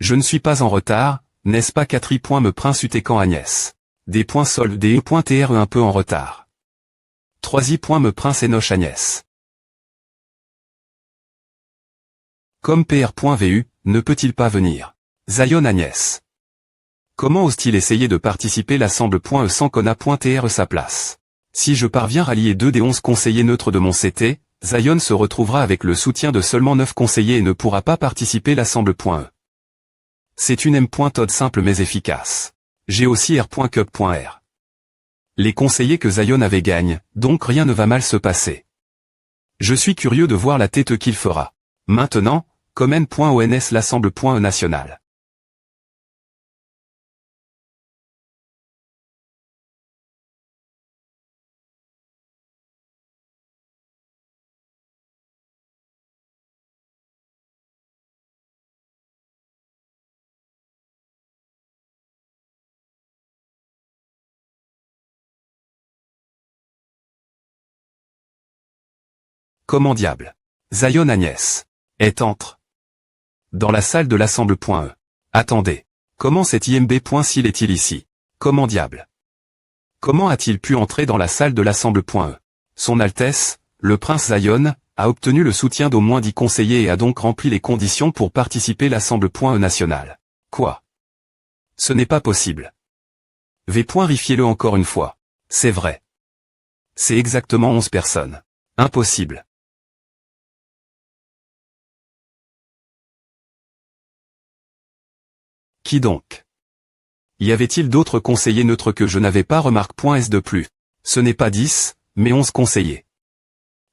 Je ne suis pas en retard, n'est-ce pas 4 me prince Utécan Agnès. Des points soldes des E.TRE un peu en retard. 3 me prince Enoch Agnès. Comme PR.VU, ne peut-il pas venir? Zion Agnès. Comment ose-t-il essayer de participer l'assemble.E sans qu'Ona.TRE sa place? Si je parviens à lier 2 des 11 conseillers neutres de mon CT, Zion se retrouvera avec le soutien de seulement 9 conseillers et ne pourra pas participer l'assemble.E. C'est une M.Todd simple mais efficace. J'ai aussi R.Cup.R. Les conseillers que Zion avait gagnent, donc rien ne va mal se passer. Je suis curieux de voir la tête qu'il fera. Maintenant, comme N.ONS l'assemble.E national. Comment diable? Zion Agnès. Est entre. Dans la salle de l'assemble.E. Attendez. Comment cet IMB.SIL est-il ici? Comment diable? Comment a-t-il pu entrer dans la salle de l'assemble.E? Son Altesse, le prince Zion, a obtenu le soutien d'au moins 10 conseillers et a donc rempli les conditions pour participer l'assemble.E national. Quoi? Ce n'est pas possible. Vérifiez-le encore une fois. C'est vrai. C'est exactement 11 personnes. Impossible. Qui donc? Y avait-il d'autres conseillers neutres que je n'avais pas remarque.S de plus? Ce n'est pas 10, mais 11 conseillers.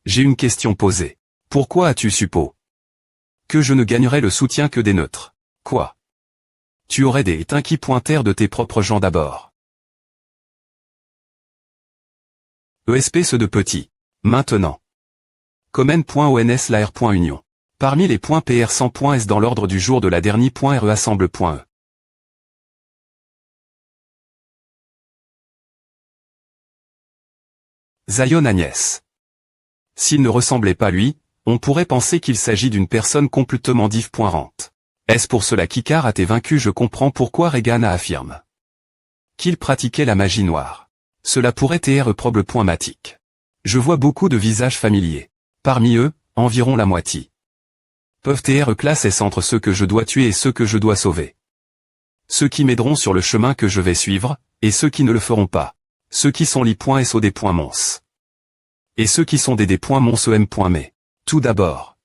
J'ai une question posée. Pourquoi as-tu suppos que je ne gagnerais le soutien que des neutres? Quoi? Tu aurais des étinquis.R de tes propres gens d'abord. ESP ceux de petits. Maintenant. Comme N.ONS la R.Union. Parmi les points PR 100.S dans l'ordre du jour de la dernière.RE assemble.E. Zion Agnès. S'il ne ressemblait pas lui, on pourrait penser qu'il s'agit d'une personne complètement div.rente. Est-ce pour cela qu'Icar a été vaincu? Je comprends pourquoi Reagan affirme qu'il pratiquait la magie noire. Cela pourrait être probable.matique. Je vois beaucoup de visages familiers. Parmi eux, environ la moitié peuvent être classe S entre ceux que je dois tuer et ceux que je dois sauver. Ceux qui m'aideront sur le chemin que je vais suivre, et ceux qui ne le feront pas. Ceux qui sont li.SOD.mons. Et ceux qui sont des D.mons.em.mais. Tout d'abord.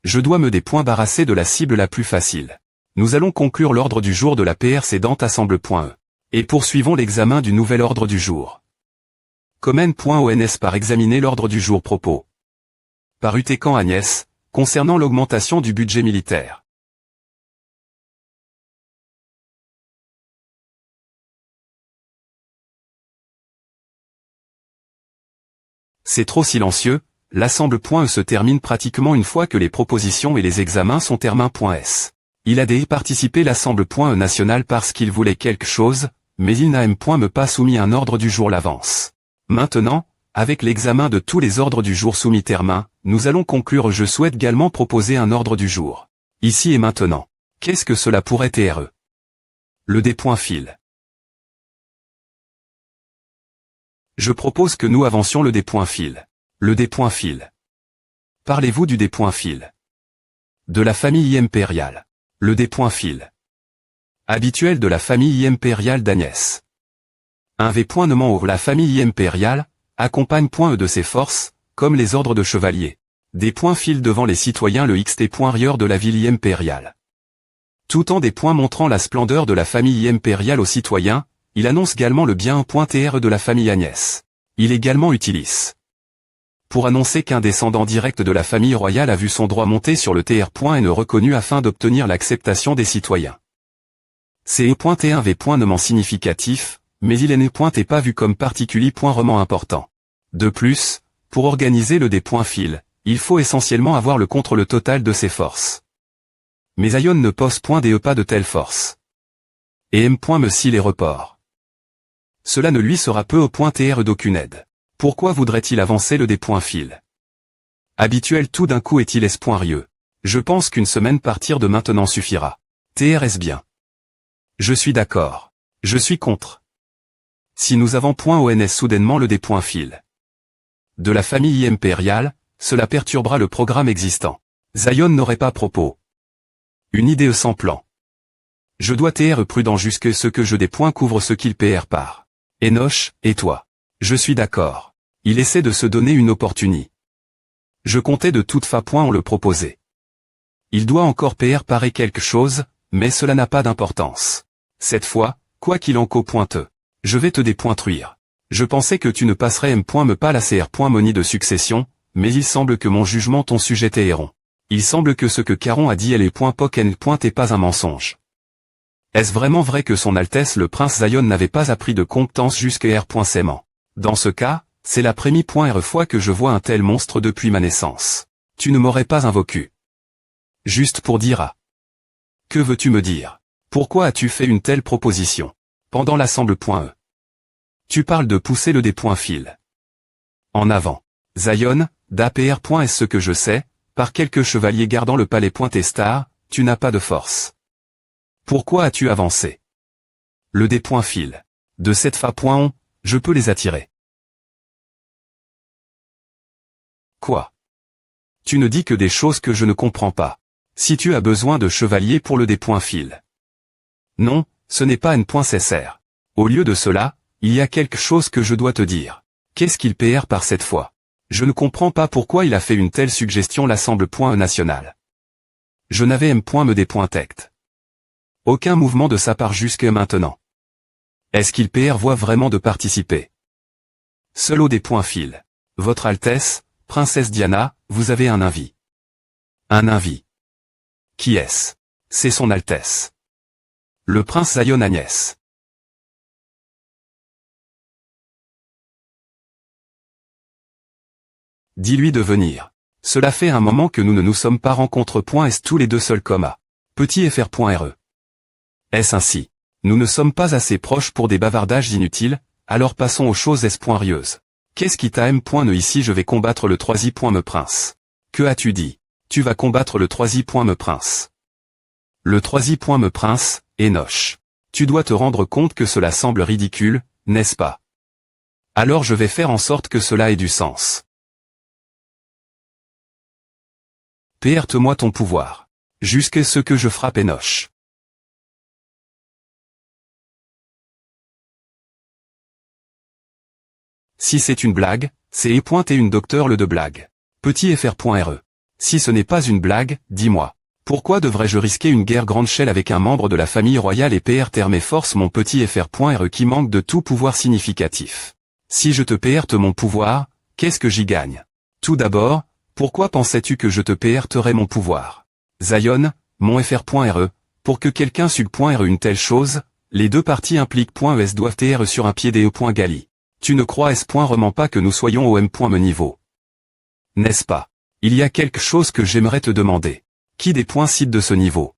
Je dois me débarrasser de la cible la plus facile. Nous allons conclure l'ordre du jour de la précédente assemble.E. Et poursuivons l'examen du nouvel ordre du jour. Comme N.ONS par examiner l'ordre du jour propos. Par Utécan Agnès, concernant l'augmentation du budget militaire. C'est trop silencieux, l'assemble.E se termine pratiquement une fois que les propositions et les examens sont terminés.S. Il a participé l'assemble.E national parce qu'il voulait quelque chose, mais il n'a pas soumis un ordre du jour l'avance. Maintenant, avec l'examen de tous les ordres du jour soumis termin, nous allons conclure. Je souhaite également proposer un ordre du jour. Ici et maintenant. Qu'est-ce que cela pourrait être? Le D.fil. Je propose que nous avancions le D.fil. Le D.fil. Parlez-vous du D.fil. De la famille impériale. Le D.fil. Habituel de la famille impériale d'Agnès. Un V.nommant la famille impériale, accompagne.E de ses forces, comme les ordres de chevaliers. Des points filent devant les citoyens le XT.rieur de la ville impériale. Tout en des points montrant la splendeur de la famille impériale aux citoyens, il annonce également le bien.TR de la famille Agnès. Il également utilise pour annoncer qu'un descendant direct de la famille royale a vu son droit monter sur le TR.N reconnu afin d'obtenir l'acceptation des citoyens. C'est E.T1V. significatif, mais il n'est pas vu comme particulièrement important. De plus, pour organiser le D.Fil, il faut essentiellement avoir le contrôle total de ses forces. Mais Zion ne pose pas de telles forces. Et me si les reports. Cela ne lui sera peu au .tr d'aucune aide. Pourquoi voudrait-il avancer le D.Fil? Habituel tout d'un coup est-il espoirieux. Je pense qu'une semaine partir de maintenant suffira. TRS bien. Je suis d'accord. Je suis contre. Si nous avons .ons soudainement le D.Fil de la famille impériale, cela perturbera le programme existant. Zion n'aurait pas propos. Une idée sans plan. Je dois être prudent jusque ce que je des points couvre ce qu'il PR par. Enoch, et toi. Je suis d'accord. Il essaie de se donner une opportunité. Je comptais de toute façon on le proposait. Il doit encore PR parer quelque chose, mais cela n'a pas d'importance. Cette fois, quoi qu'il en co-pointeux, je vais te dépointruire. Je pensais que tu ne passerais me pas la CR.Moni de succession, mais il semble que mon jugement ton sujet est erron. Il semble que ce que Caron a dit .poc est pas un mensonge. Est-ce vraiment vrai que son Altesse le Prince Zion n'avait pas appris de compétence jusqu'à R.Sément? Dans ce cas, c'est la première fois que je vois un tel monstre depuis ma naissance. Tu ne m'aurais pas invoqué. Juste pour dire ah. Que veux-tu me dire? Pourquoi as-tu fait une telle proposition? Pendant l'assemble.e. Tu parles de pousser le D.Fil. En avant. Zion, d'APR. Est-ce ce que je sais, par quelques chevaliers gardant le palais .Star, tu n'as pas de force. Pourquoi as-tu avancé? Le D.Fil. De cette fa. Je peux les attirer. Quoi? Tu ne dis que des choses que je ne comprends pas. Si tu as besoin de chevaliers pour le D.Fil. Non, ce n'est pas nécessaire. Au lieu de cela, il y a quelque chose que je dois te dire. Qu'est-ce qu'il PR par cette fois? Je ne comprends pas pourquoi il a fait une telle suggestion l'assemble.e national. Je n'avais me dépointect. Aucun mouvement de sa part jusque maintenant. Est-ce qu'il PR voit vraiment de participer? Seul au D.Fil. Votre Altesse, Princesse Diana, vous avez un avis. Un avis. Qui est-ce? C'est son Altesse. Le Prince Zion Agnès. Dis-lui de venir. Cela fait un moment que nous ne nous sommes pas rencontrés. Est-ce tous les deux seuls, petit fr.re. Est-ce ainsi? Nous ne sommes pas assez proches pour des bavardages inutiles, alors passons aux choses espoirieuses. Qu'est-ce qui t'a ne ici? Je vais combattre le me prince. Que as-tu dit? Tu vas combattre le me prince. Le me prince, Enoch. Tu dois te rendre compte que cela semble ridicule, n'est-ce pas? Alors je vais faire en sorte que cela ait du sens. Perte-moi ton pouvoir. Jusqu'à ce que je frappe Enoch. Si c'est une blague, c'est et une docteur le de blague. Petit fr.re. Si ce n'est pas une blague, dis-moi. Pourquoi devrais-je risquer une guerre grande chelle avec un membre de la famille royale et PR terme force mon petit fr.re qui manque de tout pouvoir significatif? Si je te perte mon pouvoir, qu'est-ce que j'y gagne? Tout d'abord, pourquoi pensais-tu que je te perterais mon pouvoir? Zion, mon fr.re, pour que quelqu'un sug.re une telle chose, les deux parties impliquent .es doivent être sur un pied des .gali. Tu ne crois vraiment pas que nous soyons au me niveau? N'est-ce pas? Il y a quelque chose que j'aimerais te demander. Qui des points cite de ce niveau?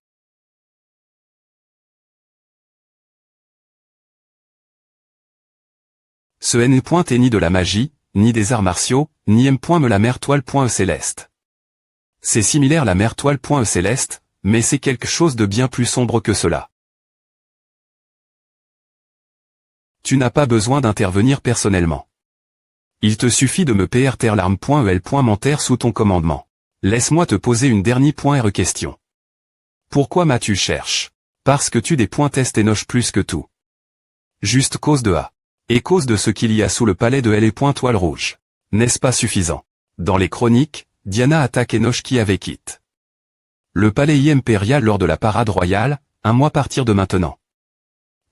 Ce N est ni de la magie, ni des arts martiaux, ni me la mer toile céleste. C'est similaire la mer toile céleste, mais c'est quelque chose de bien plus sombre que cela. Tu n'as pas besoin d'intervenir personnellement. Il te suffit de me PR l'arme.el mentir sous ton commandement. Laisse-moi te poser une dernière question. Pourquoi m'as-tu cherché? Parce que tu des test Enoch plus que tout. Juste cause de A. Et cause de ce qu'il y a sous le palais de L et toile rouge. N'est-ce pas suffisant? Dans les chroniques, Diana attaque Enoch qui avait quitté le palais impérial lors de la parade royale, un mois à partir de maintenant.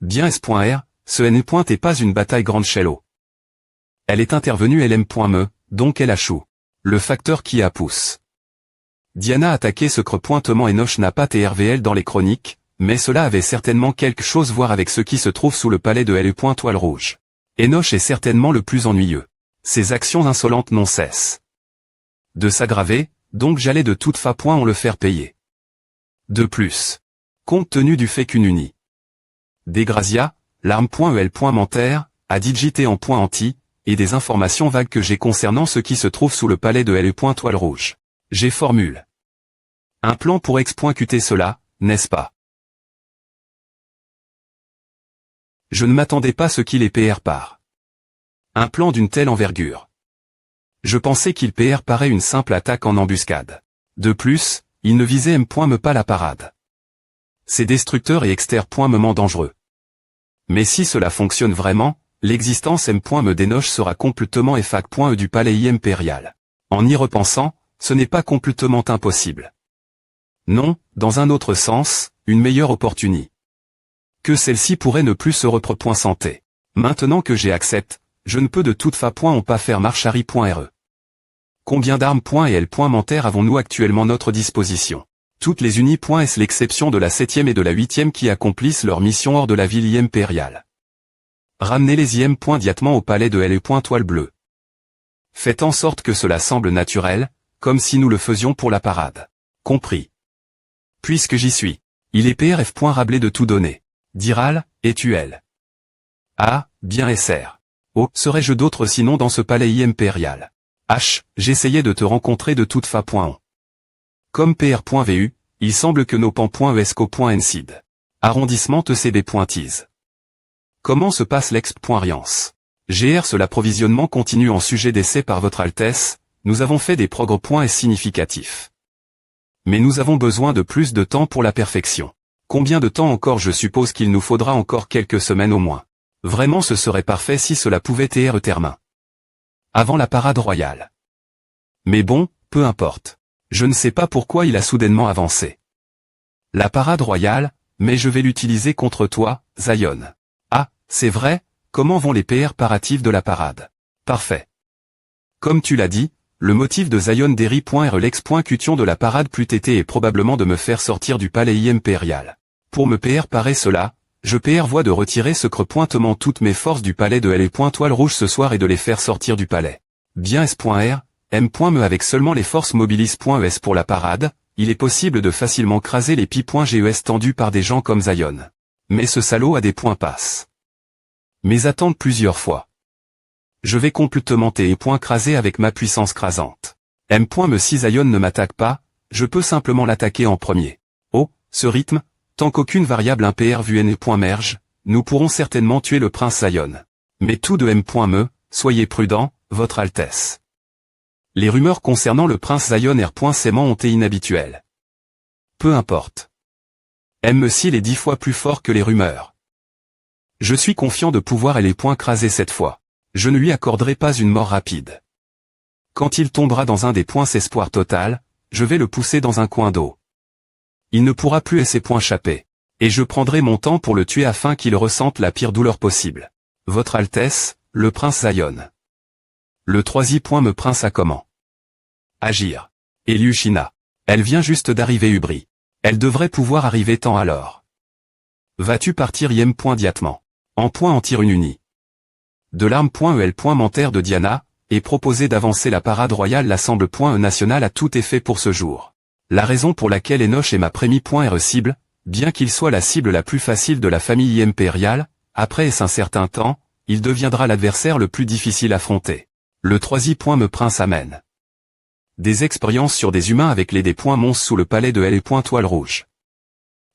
Bien S.R, ce N est pas une bataille grande chello. Elle est intervenue LM.me, donc elle a chou. Le facteur qui a pousse. Diana attaquait ce pointement Enoch n'a pas TRVL dans les chroniques, mais cela avait certainement quelque chose à voir avec ce qui se trouve sous le palais de L. Toile rouge. Enoch est certainement le plus ennuyeux. Ses actions insolentes n'ont cesse de s'aggraver, donc j'allais de toute façon le faire payer. De plus, compte tenu du fait qu'une unie Dégrazia, l'arme.el. Mentaire, a digité en point anti, et des informations vagues que j'ai concernant ce qui se trouve sous le palais de L. Toile rouge. J'ai formule un plan pour expoincuter cela, n'est-ce pas? Je ne m'attendais pas à ce qu'il ait PR par un plan d'une telle envergure. Je pensais qu'il PR parait une simple attaque en embuscade. De plus, il ne visait me pas la parade. C'est destructeur et exter.me dangereux. Mais si cela fonctionne vraiment, l'existence me dénoche sera complètement effac.e du palais impérial. En y repensant, ce n'est pas complètement impossible. Non, dans un autre sens, une meilleure opportunité. Que celle-ci pourrait ne plus se représenter. Maintenant que j'ai accepté, je ne peux de toute façon pas faire marchari.re. Combien d'armes.et Mentaire avons-nous actuellement à notre disposition? Toutes les unies.s l'exception de la 7e et de la 8e qui accomplissent leur mission hors de la ville impériale. Ramenez les diatement au palais de L. Toile bleue. Faites en sorte que cela semble naturel, comme si nous le faisions pour la parade. Compris. Puisque j'y suis. Il est PRF. Rablé de tout donner. Diral, es-tu elle? Ah, bien SR. Oh, serais-je d'autre sinon dans ce palais impérial? H, j'essayais de te rencontrer de toute façon. Comme PR.vu, il semble que nos pan.esco.ncid. Arrondissement TCB.tise. Comment se passe l'exp.riance? GR l'approvisionnement continue en sujet d'essai par votre Altesse, nous avons fait des progrès significatifs. Mais nous avons besoin de plus de temps pour la perfection. Combien de temps encore? Je suppose qu'il nous faudra encore quelques semaines au moins. Vraiment ce serait parfait si cela pouvait être terminé avant la parade royale. Mais bon, peu importe. Je ne sais pas pourquoi il a soudainement avancé. La parade royale, mais je vais l'utiliser contre toi, Zion. Ah, c'est vrai, comment vont les PR paratifs de la parade? Parfait. Comme tu l'as dit, le motif de Zion Derry.re l'ex.cution de la parade plus tété est probablement de me faire sortir du palais impérial. Pour me PR parer cela, je PR vois de retirer ce pointement toutes mes forces du palais de L. Toile rouge ce soir et de les faire sortir du palais. Bien S.R, M.me avec seulement les forces mobilis.es pour la parade, il est possible de facilement craser les pi.ges tendus par des gens comme Zion. Mais ce salaud a des points passe. Mais attendre plusieurs fois. Je vais complètement craser avec ma puissance crasante. M.me si Zion ne m'attaque pas, je peux simplement l'attaquer en premier. Oh, ce rythme, tant qu'aucune variable impr vue n.merge, nous pourrons certainement tuer le prince Zion. Mais tout de M.me, soyez prudent, votre Altesse. Les rumeurs concernant le prince Zion R.7 ont été inhabituelles. Peu importe. M.s'il est 10 fois plus fort que les rumeurs. Je suis confiant de pouvoir les craser cette fois. Je ne lui accorderai pas une mort rapide. Quand il tombera dans un des points espoir total, je vais le pousser dans un coin d'eau. Il ne pourra plus échapper. Et je prendrai mon temps pour le tuer afin qu'il ressente la pire douleur possible. Votre Altesse, le prince Zion. Le me prince a comment agir. Eliushina. Elle vient juste d'arriver Ubri. Elle devrait pouvoir arriver tant alors. Vas-tu partir diatement. En point en tire une unie. De l'arme.el. Mentaire de Diana, et proposer d'avancer la parade royale l'assemble.e national a tout est fait pour ce jour. La raison pour laquelle Enoch est ma première.re cible, bien qu'il soit la cible la plus facile de la famille impériale, après un certain temps, il deviendra l'adversaire le plus difficile à affronter. Le me prince amène des expériences sur des humains avec les monstres sous le palais de L. Toile rouge.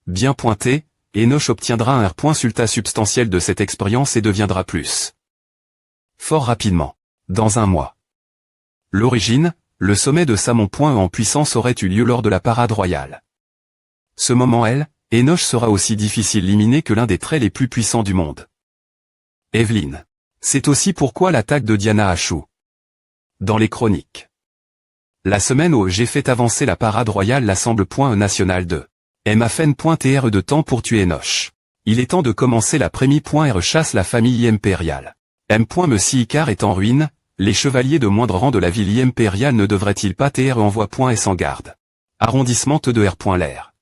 Bien pointé, Enoch obtiendra un résultat substantiel de cette expérience et deviendra plus fort rapidement. Dans un mois. L'origine, le sommet de Samon.e en puissance aurait eu lieu lors de la parade royale. Ce moment Enoch sera aussi difficile à éliminer que l'un des traits les plus puissants du monde. Evelyn. C'est aussi pourquoi l'attaque de Diana a chou. Dans les chroniques. La semaine où j'ai fait avancer la parade royale l'assemble.e national de MFN.TRE de temps pour tuer Enoch. Il est temps de commencer la première.re chasse la famille impériale. M.me si Icar est en ruine, Les chevaliers de moindre rang de la ville impériale ne devraient-ils pas TR envoie .S en garde. Arrondissement T de R. L'air.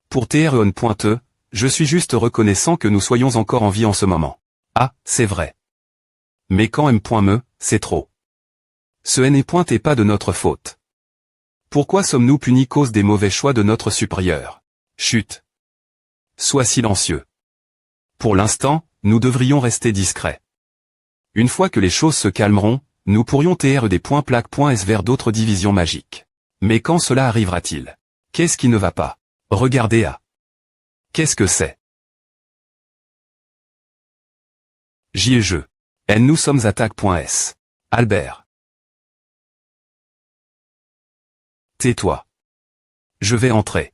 Pour TREON.E, je suis juste reconnaissant que nous soyons encore en vie en ce moment. Ah, c'est vrai. Mais quand M.Me, c'est trop. Ce N.T pas de notre faute. Pourquoi sommes-nous punis cause des mauvais choix de notre supérieur? Chut. Sois silencieux. Pour l'instant, nous devrions rester discrets. Une fois que les choses se calmeront, nous pourrions TR des .plaques.S vers d'autres divisions magiques. Mais quand cela arrivera-t-il? Qu'est-ce qui ne va pas? Regardez à. Qu'est-ce que c'est? J.E. N. Nous sommes attaque.S. Albert. Tais-toi. Je vais entrer.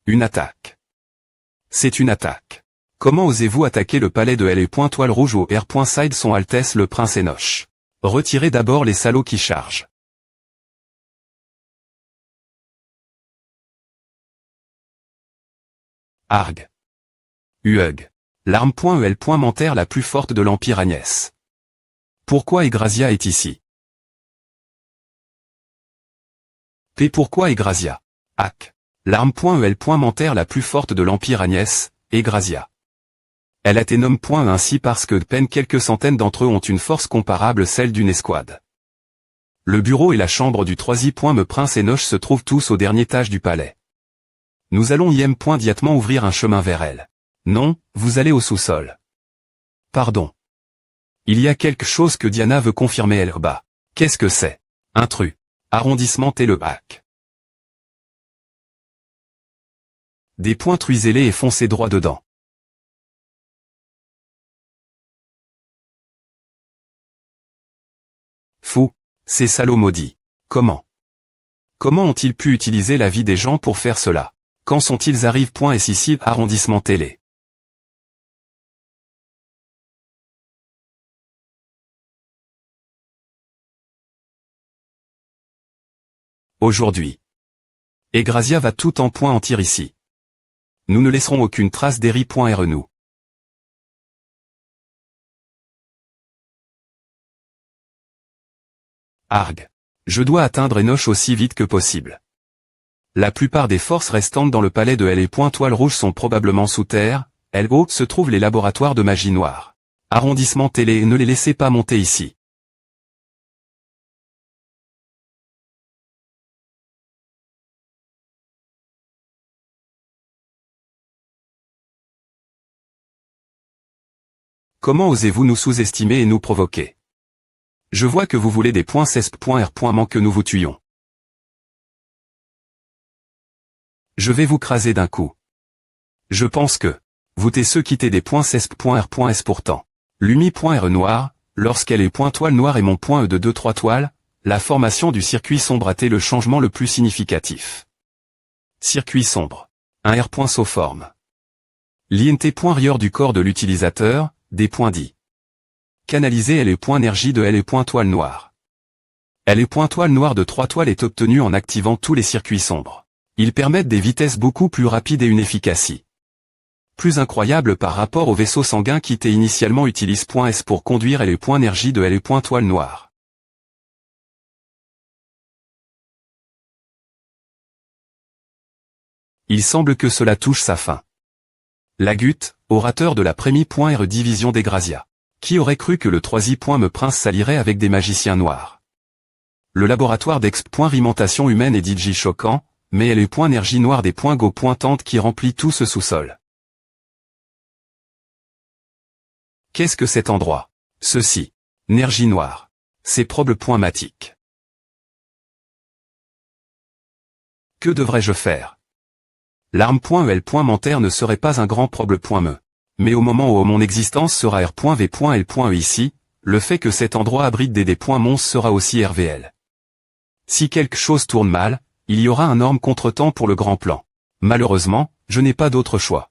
Une attaque. C'est une attaque. Comment osez-vous attaquer le palais de L. Toile rouge au R. Side Son Altesse le Prince Enoch? Retirez d'abord les salauds qui chargent. Arg. Ueg. L'arme .EL. Mentaire la plus forte de l'Empire Agnès. Pourquoi Egrazia est ici? P. Pourquoi Egrazia? Ac. L'arme .EL. Mentaire la plus forte de l'Empire Agnès, Egrazia. Elle a été nommée ainsi parce que peine quelques centaines d'entre eux ont une force comparable celle d'une escouade. Le bureau et la chambre du troisième Prince Enoch se trouvent tous au dernier étage du palais. Nous allons diatement ouvrir un chemin vers elle. Non, vous allez au sous-sol. Pardon. Il y a quelque chose que Diana veut confirmer elle bas. Qu'est-ce que c'est? Intrus. Arrondissement T le bac. Des points truisez-les et foncez droit dedans. Fou. Ces salauds maudits. Comment? Comment ont-ils pu utiliser la vie des gens pour faire cela? Quand sont-ils arrivés? S ici, arrondissement télé. Aujourd'hui. Egrazia va tout en point en tir ici. Nous ne laisserons aucune trace d'Eri.R nous. Arg. Je dois atteindre Enoch aussi vite que possible. La plupart des forces restantes dans le palais de L. Toile rouge sont probablement sous terre, LO se trouvent les laboratoires de magie noire. Arrondissement télé, ne les laissez pas monter ici. Comment osez-vous nous sous-estimer et nous provoquer? Je vois que vous voulez des points .R. Que nous vous tuions. Je vais vous craser d'un coup. Je pense que vous t'es ceux qui t'es des points .R. Pourtant. Lumi.R noir, lorsqu'elle est toile noire et mon E de 2-3 toiles, la formation du circuit sombre a été le changement le plus significatif. Circuit sombre. Un R. Se forme. L'INT. Rieur du corps de l'utilisateur, des points dits. Canaliser L. Énergie de L. Toile noire. L. Toile noire de 3 toiles est obtenue en activant tous les circuits sombres. Ils permettent des vitesses beaucoup plus rapides et une efficacité plus incroyable par rapport au vaisseau sanguin qui était initialement utilise .S pour conduire L. Énergie de L. Toile noire. Il semble que cela touche sa fin. Lagut, orateur de la Prémie.R division d'Egrazia. Qui aurait cru que le troisième Prince s'allierait avec des magiciens noirs? Le laboratoire d'expérimentation humaine est DJ choquant, mais elle est énergie noire des Go pointantes qui remplit tout ce sous-sol. Qu'est-ce que cet endroit? Ceci. Énergie noire. C'est matique. Que devrais-je faire? L'arme .EL. Mentaire ne serait pas un grand me. Mais au moment où mon existence sera R.V.L. ici, le fait que cet endroit abrite des monstres sera aussi RVL. Si quelque chose tourne mal, il y aura un énorme contretemps pour le grand plan. Malheureusement, je n'ai pas d'autre choix.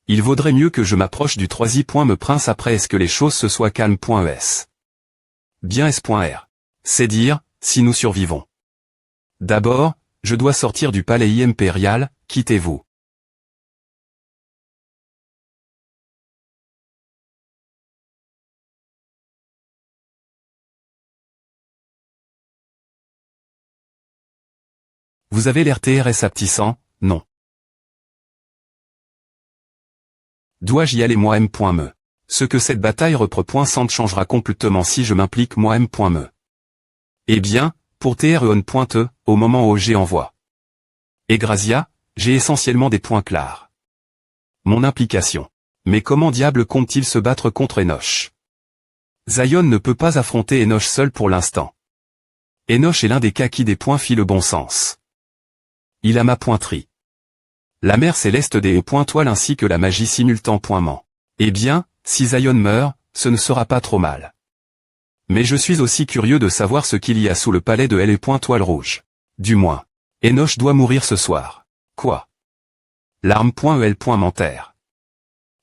Il vaudrait mieux que je m'approche du troisième Prince après est-ce que les choses se soient calmes.es. Bien S.R. C'est dire, si nous survivons. D'abord, je dois sortir du palais impérial, quittez-vous. Vous avez l'air TRS aptissant, non. Dois-je y aller moi M.me. Ce que cette bataille repre.cent changera complètement si je m'implique moi M.me. Eh bien, pour TREON.e, au moment où j'envoie. Et Grazia, j'ai essentiellement des points clairs. Mon implication. Mais comment diable compte-t-il se battre contre Enoch? Zion ne peut pas affronter Enoch seul pour l'instant. Enoch est l'un des cas qui des points fit le bon sens. Il a ma pointerie. La mer céleste des pointoiles ainsi que la magie simultanément. Eh bien, si Zion meurt, ce ne sera pas trop mal. Mais je suis aussi curieux de savoir ce qu'il y a sous le palais de L pointoile rouge. Du moins. Enoch doit mourir ce soir. Quoi? L'arme.el. Menteur.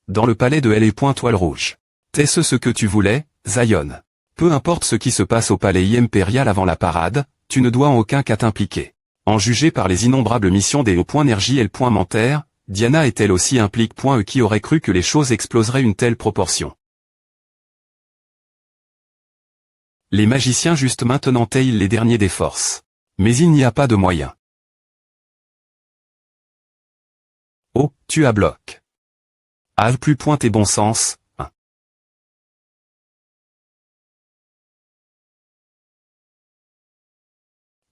Dans le palais de L pointoile rouge. T'es-ce ce que tu voulais, Zion? Peu importe ce qui se passe au palais impérial avant la parade, tu ne dois en aucun cas t'impliquer. En juger par les innombrables missions des Énergie L. Menteur, Diana est-elle aussi implique. Qui aurait cru que les choses exploseraient une telle proportion? Les magiciens juste maintenant taillent les derniers des forces. Mais il n'y a pas de moyen. Oh, tu as bloc. Have plus point et bon sens, hein.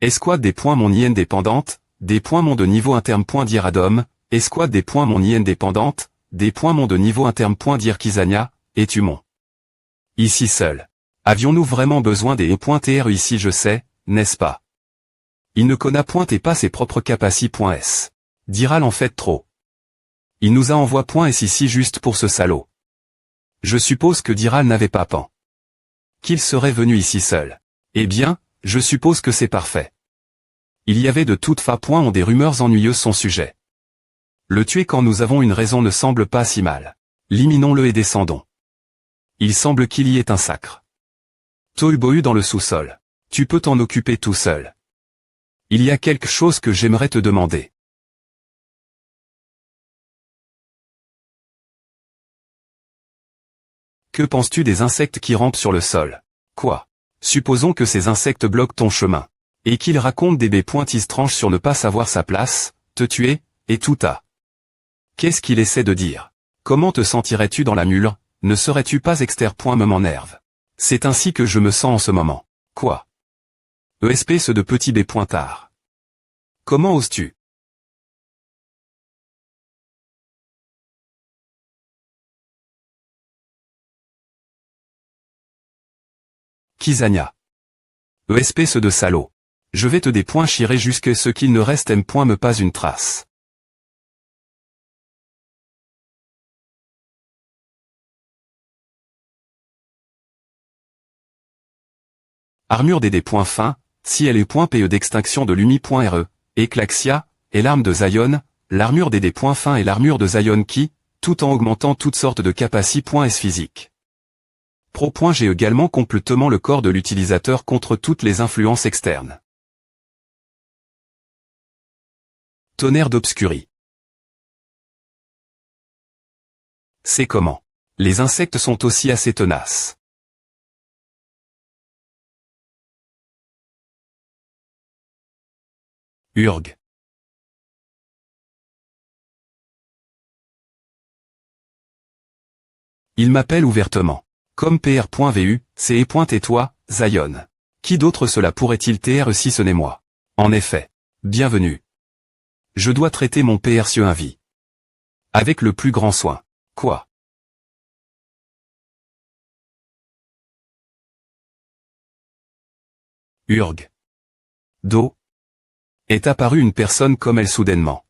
Escouade des points mon I indépendante, des points mon de niveau interne. Dire Adom, escouade des points mon I indépendante, des points mon de niveau interne. Dire Kizania, et tu mon. Ici seul. Avions-nous vraiment besoin des points TR ici je sais, n'est-ce pas? Il ne connaît point et pas ses propres capacités.s. Diral en fait trop. Il nous a envoyé .s ici juste pour ce salaud. Je suppose que Diral n'avait pas pan. Qu'il serait venu ici seul. Eh bien, je suppose que c'est parfait. Il y avait de toutes façons des rumeurs ennuyeuses son sujet. Le tuer quand nous avons une raison ne semble pas si mal. Liminons-le et descendons. Il semble qu'il y ait un sacre. Tohubohu dans le sous-sol. Tu peux t'en occuper tout seul. Il y a quelque chose que j'aimerais te demander. Que penses-tu des insectes qui rampent sur le sol? Quoi? Supposons que ces insectes bloquent ton chemin. Et qu'ils racontent des baies tranches sur ne pas savoir sa place, te tuer, et tout à. Qu'est-ce qu'il essaie de dire? Comment te sentirais-tu dans la mule? Ne serais-tu pas exter. Me m'énerve. C'est ainsi que je me sens en ce moment. Quoi? Espèce de petit pointard. Comment oses-tu? Kizania. Espèce de salaud. Je vais te chirer jusqu'à ce qu'il ne reste me pas une trace. Armure des fins, si elle est .pe d'extinction de l'Umi.re, Eclaxia, et l'arme de Zion, l'armure des fins et l'armure de Zion qui, tout en augmentant toutes sortes de capacités.s physique. Pro.g également complètement le corps de l'utilisateur contre toutes les influences externes. Tonnerre d'obscurie. C'est comment. Les insectes sont aussi assez tenaces. Urg. Il m'appelle ouvertement. Comme PR.vu, c'est et toi, Zion. Qui d'autre cela pourrait-il TR si ce n'est moi? En effet. Bienvenue. Je dois traiter mon PR sur un vie. Avec le plus grand soin. Quoi? Urg. Do. Est apparue une personne comme elle soudainement.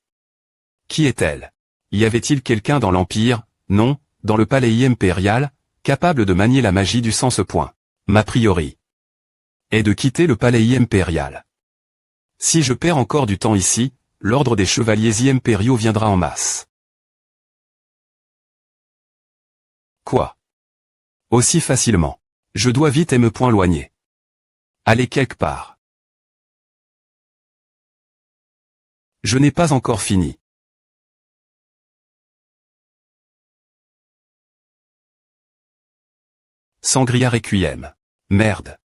Qui est-elle? Y avait-il quelqu'un dans l'Empire? Non, dans le palais impérial, capable de manier la magie du sens. Ma priori est de quitter le palais impérial. Si je perds encore du temps ici, l'ordre des chevaliers impériaux viendra en masse. Quoi? Aussi facilement. Je dois vite me éloigner. Aller quelque part. Je n'ai pas encore fini. Sangria Requiem. Merde.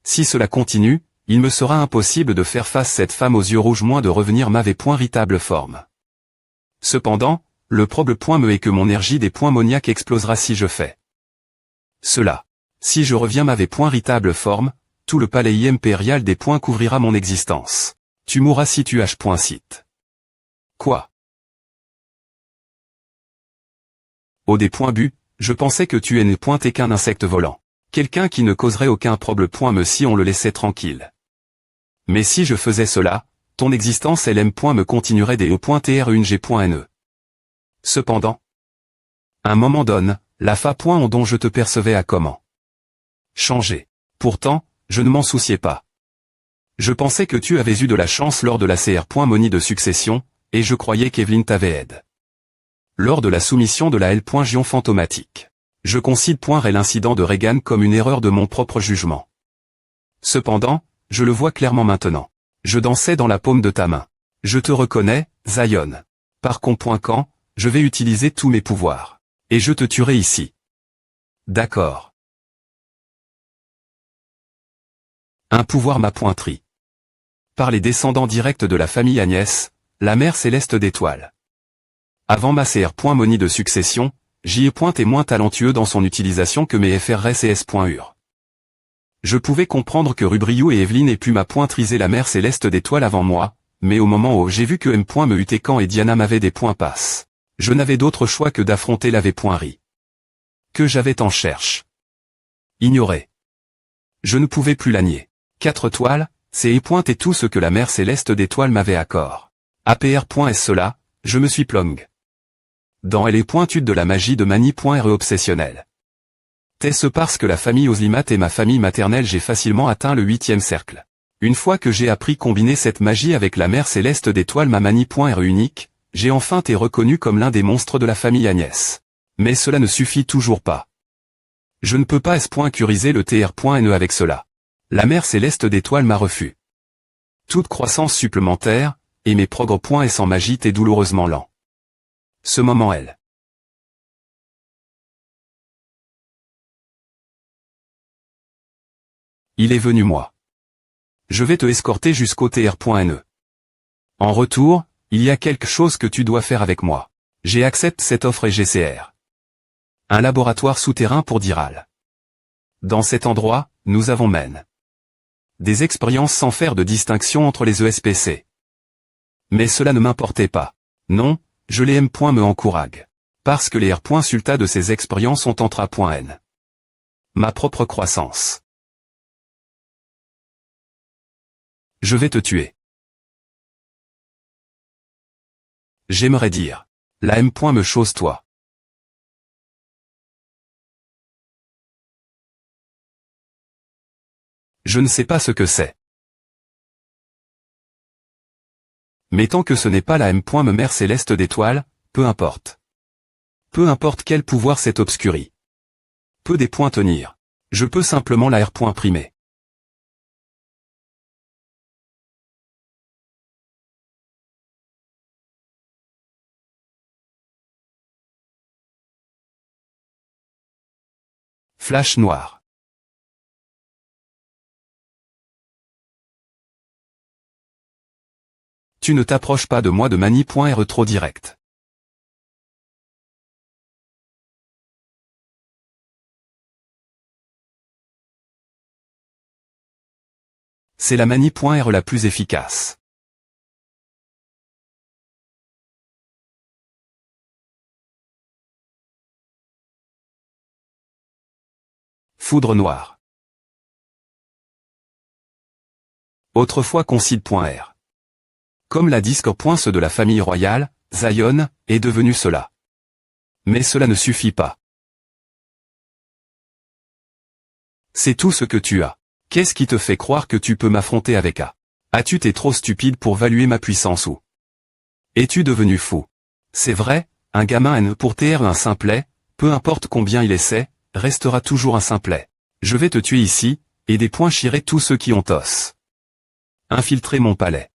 Si cela continue, il me sera impossible de faire face cette femme aux yeux rouges moins de revenir m'avait point véritable forme. Cependant, le probable point me est que mon énergie des points moniaques explosera si je fais cela. Si je reviens m'avait point véritable forme, tout le palais impérial des points couvrira mon existence. Tu mourras si tu h.site. Quoi? Au des points bu, je pensais que tu n'es point qu'un insecte volant. Quelqu'un qui ne causerait aucun probable point me si on le laissait tranquille. Mais si je faisais cela, ton existence LM. Me continuerait des E.TR1G.NE. Cependant, un moment donne, la fa. On dont je te percevais a comment changer. Pourtant, je ne m'en souciais pas. Je pensais que tu avais eu de la chance lors de la CR. Monie de succession, et je croyais qu'Evelyne t'avait aidé. Lors de la soumission de la L. Gion fantomatique. Je considère l'incident de Regan comme une erreur de mon propre jugement. Cependant, je le vois clairement maintenant. Je dansais dans la paume de ta main. Je te reconnais, Zion. Par conséquent, je vais utiliser tous mes pouvoirs. Et je te tuerai ici. D'accord. Un pouvoir ma pointerie. Par les descendants directs de la famille Agnès, la mère céleste d'étoiles. Avant ma CR. Monie de succession, J. est moins talentueux dans son utilisation que mes FRS. Je pouvais comprendre que Rubriou et Evelyne aient pu m'appointriser la mère céleste d'étoiles avant moi, mais au moment où j'ai vu que M. me eut quand et Diana m'avait des points passe, je n'avais d'autre choix que d'affronter la V.Ri. Que j'avais en cherche. Ignoré. Je ne pouvais plus la nier. 4 toiles, c'est et tout ce que la mère céleste d'étoiles m'avait accord. APR. Est cela, je me suis plong. Dans elle est pointude de la magie de Mani.re obsessionnelle. Est-ce parce que la famille Oslimat et ma famille maternelle j'ai facilement atteint le 8e cercle. Une fois que j'ai appris combiner cette magie avec la mère céleste d'étoiles ma Mani.re unique, j'ai enfin été reconnu comme l'un des monstres de la famille Agnès. Mais cela ne suffit toujours pas. Je ne peux pas curiser le TR.NE avec cela. La mère céleste d'étoiles m'a refus. Toute croissance supplémentaire, et mes progrès sans magie est douloureusement lent. Ce moment elle. Il est venu moi. Je vais te escorter jusqu'au TR.NE. En retour, il y a quelque chose que tu dois faire avec moi. J'ai accepté cette offre et GCR. Un laboratoire souterrain pour Diral. Dans cet endroit, nous avons des expériences sans faire de distinction entre les ESPC. Mais cela ne m'importait pas. Non, je les me encourage. Parce que les R. de ces expériences sont entre A.N. Ma propre croissance. Je vais te tuer. J'aimerais dire. La M. Me chose toi. Je ne sais pas ce que c'est. Mais tant que ce n'est pas la M. Me mère céleste d'étoiles, peu importe. Peu importe quel pouvoir c'est obscuri. Peu des points tenir. Je peux simplement la R. Primer. Flash noir. Tu ne t'approches pas de moi de Mani.re trop direct. C'est la Mani.re la plus efficace. Foudre noire. Autrefois Concile.R. Comme la disque ceux de la famille royale, Zion, est devenu cela. Mais cela ne suffit pas. C'est tout ce que tu as. Qu'est-ce qui te fait croire que tu peux m'affronter avec A? As-tu été trop stupide pour valuer ma puissance ou es-tu devenu fou? C'est vrai, un gamin N pour TR un simplet, Peu importe combien il essaie, restera toujours un simplet. Je vais te tuer ici, et des poings chierai tous ceux qui ont os. Infiltrer mon palais.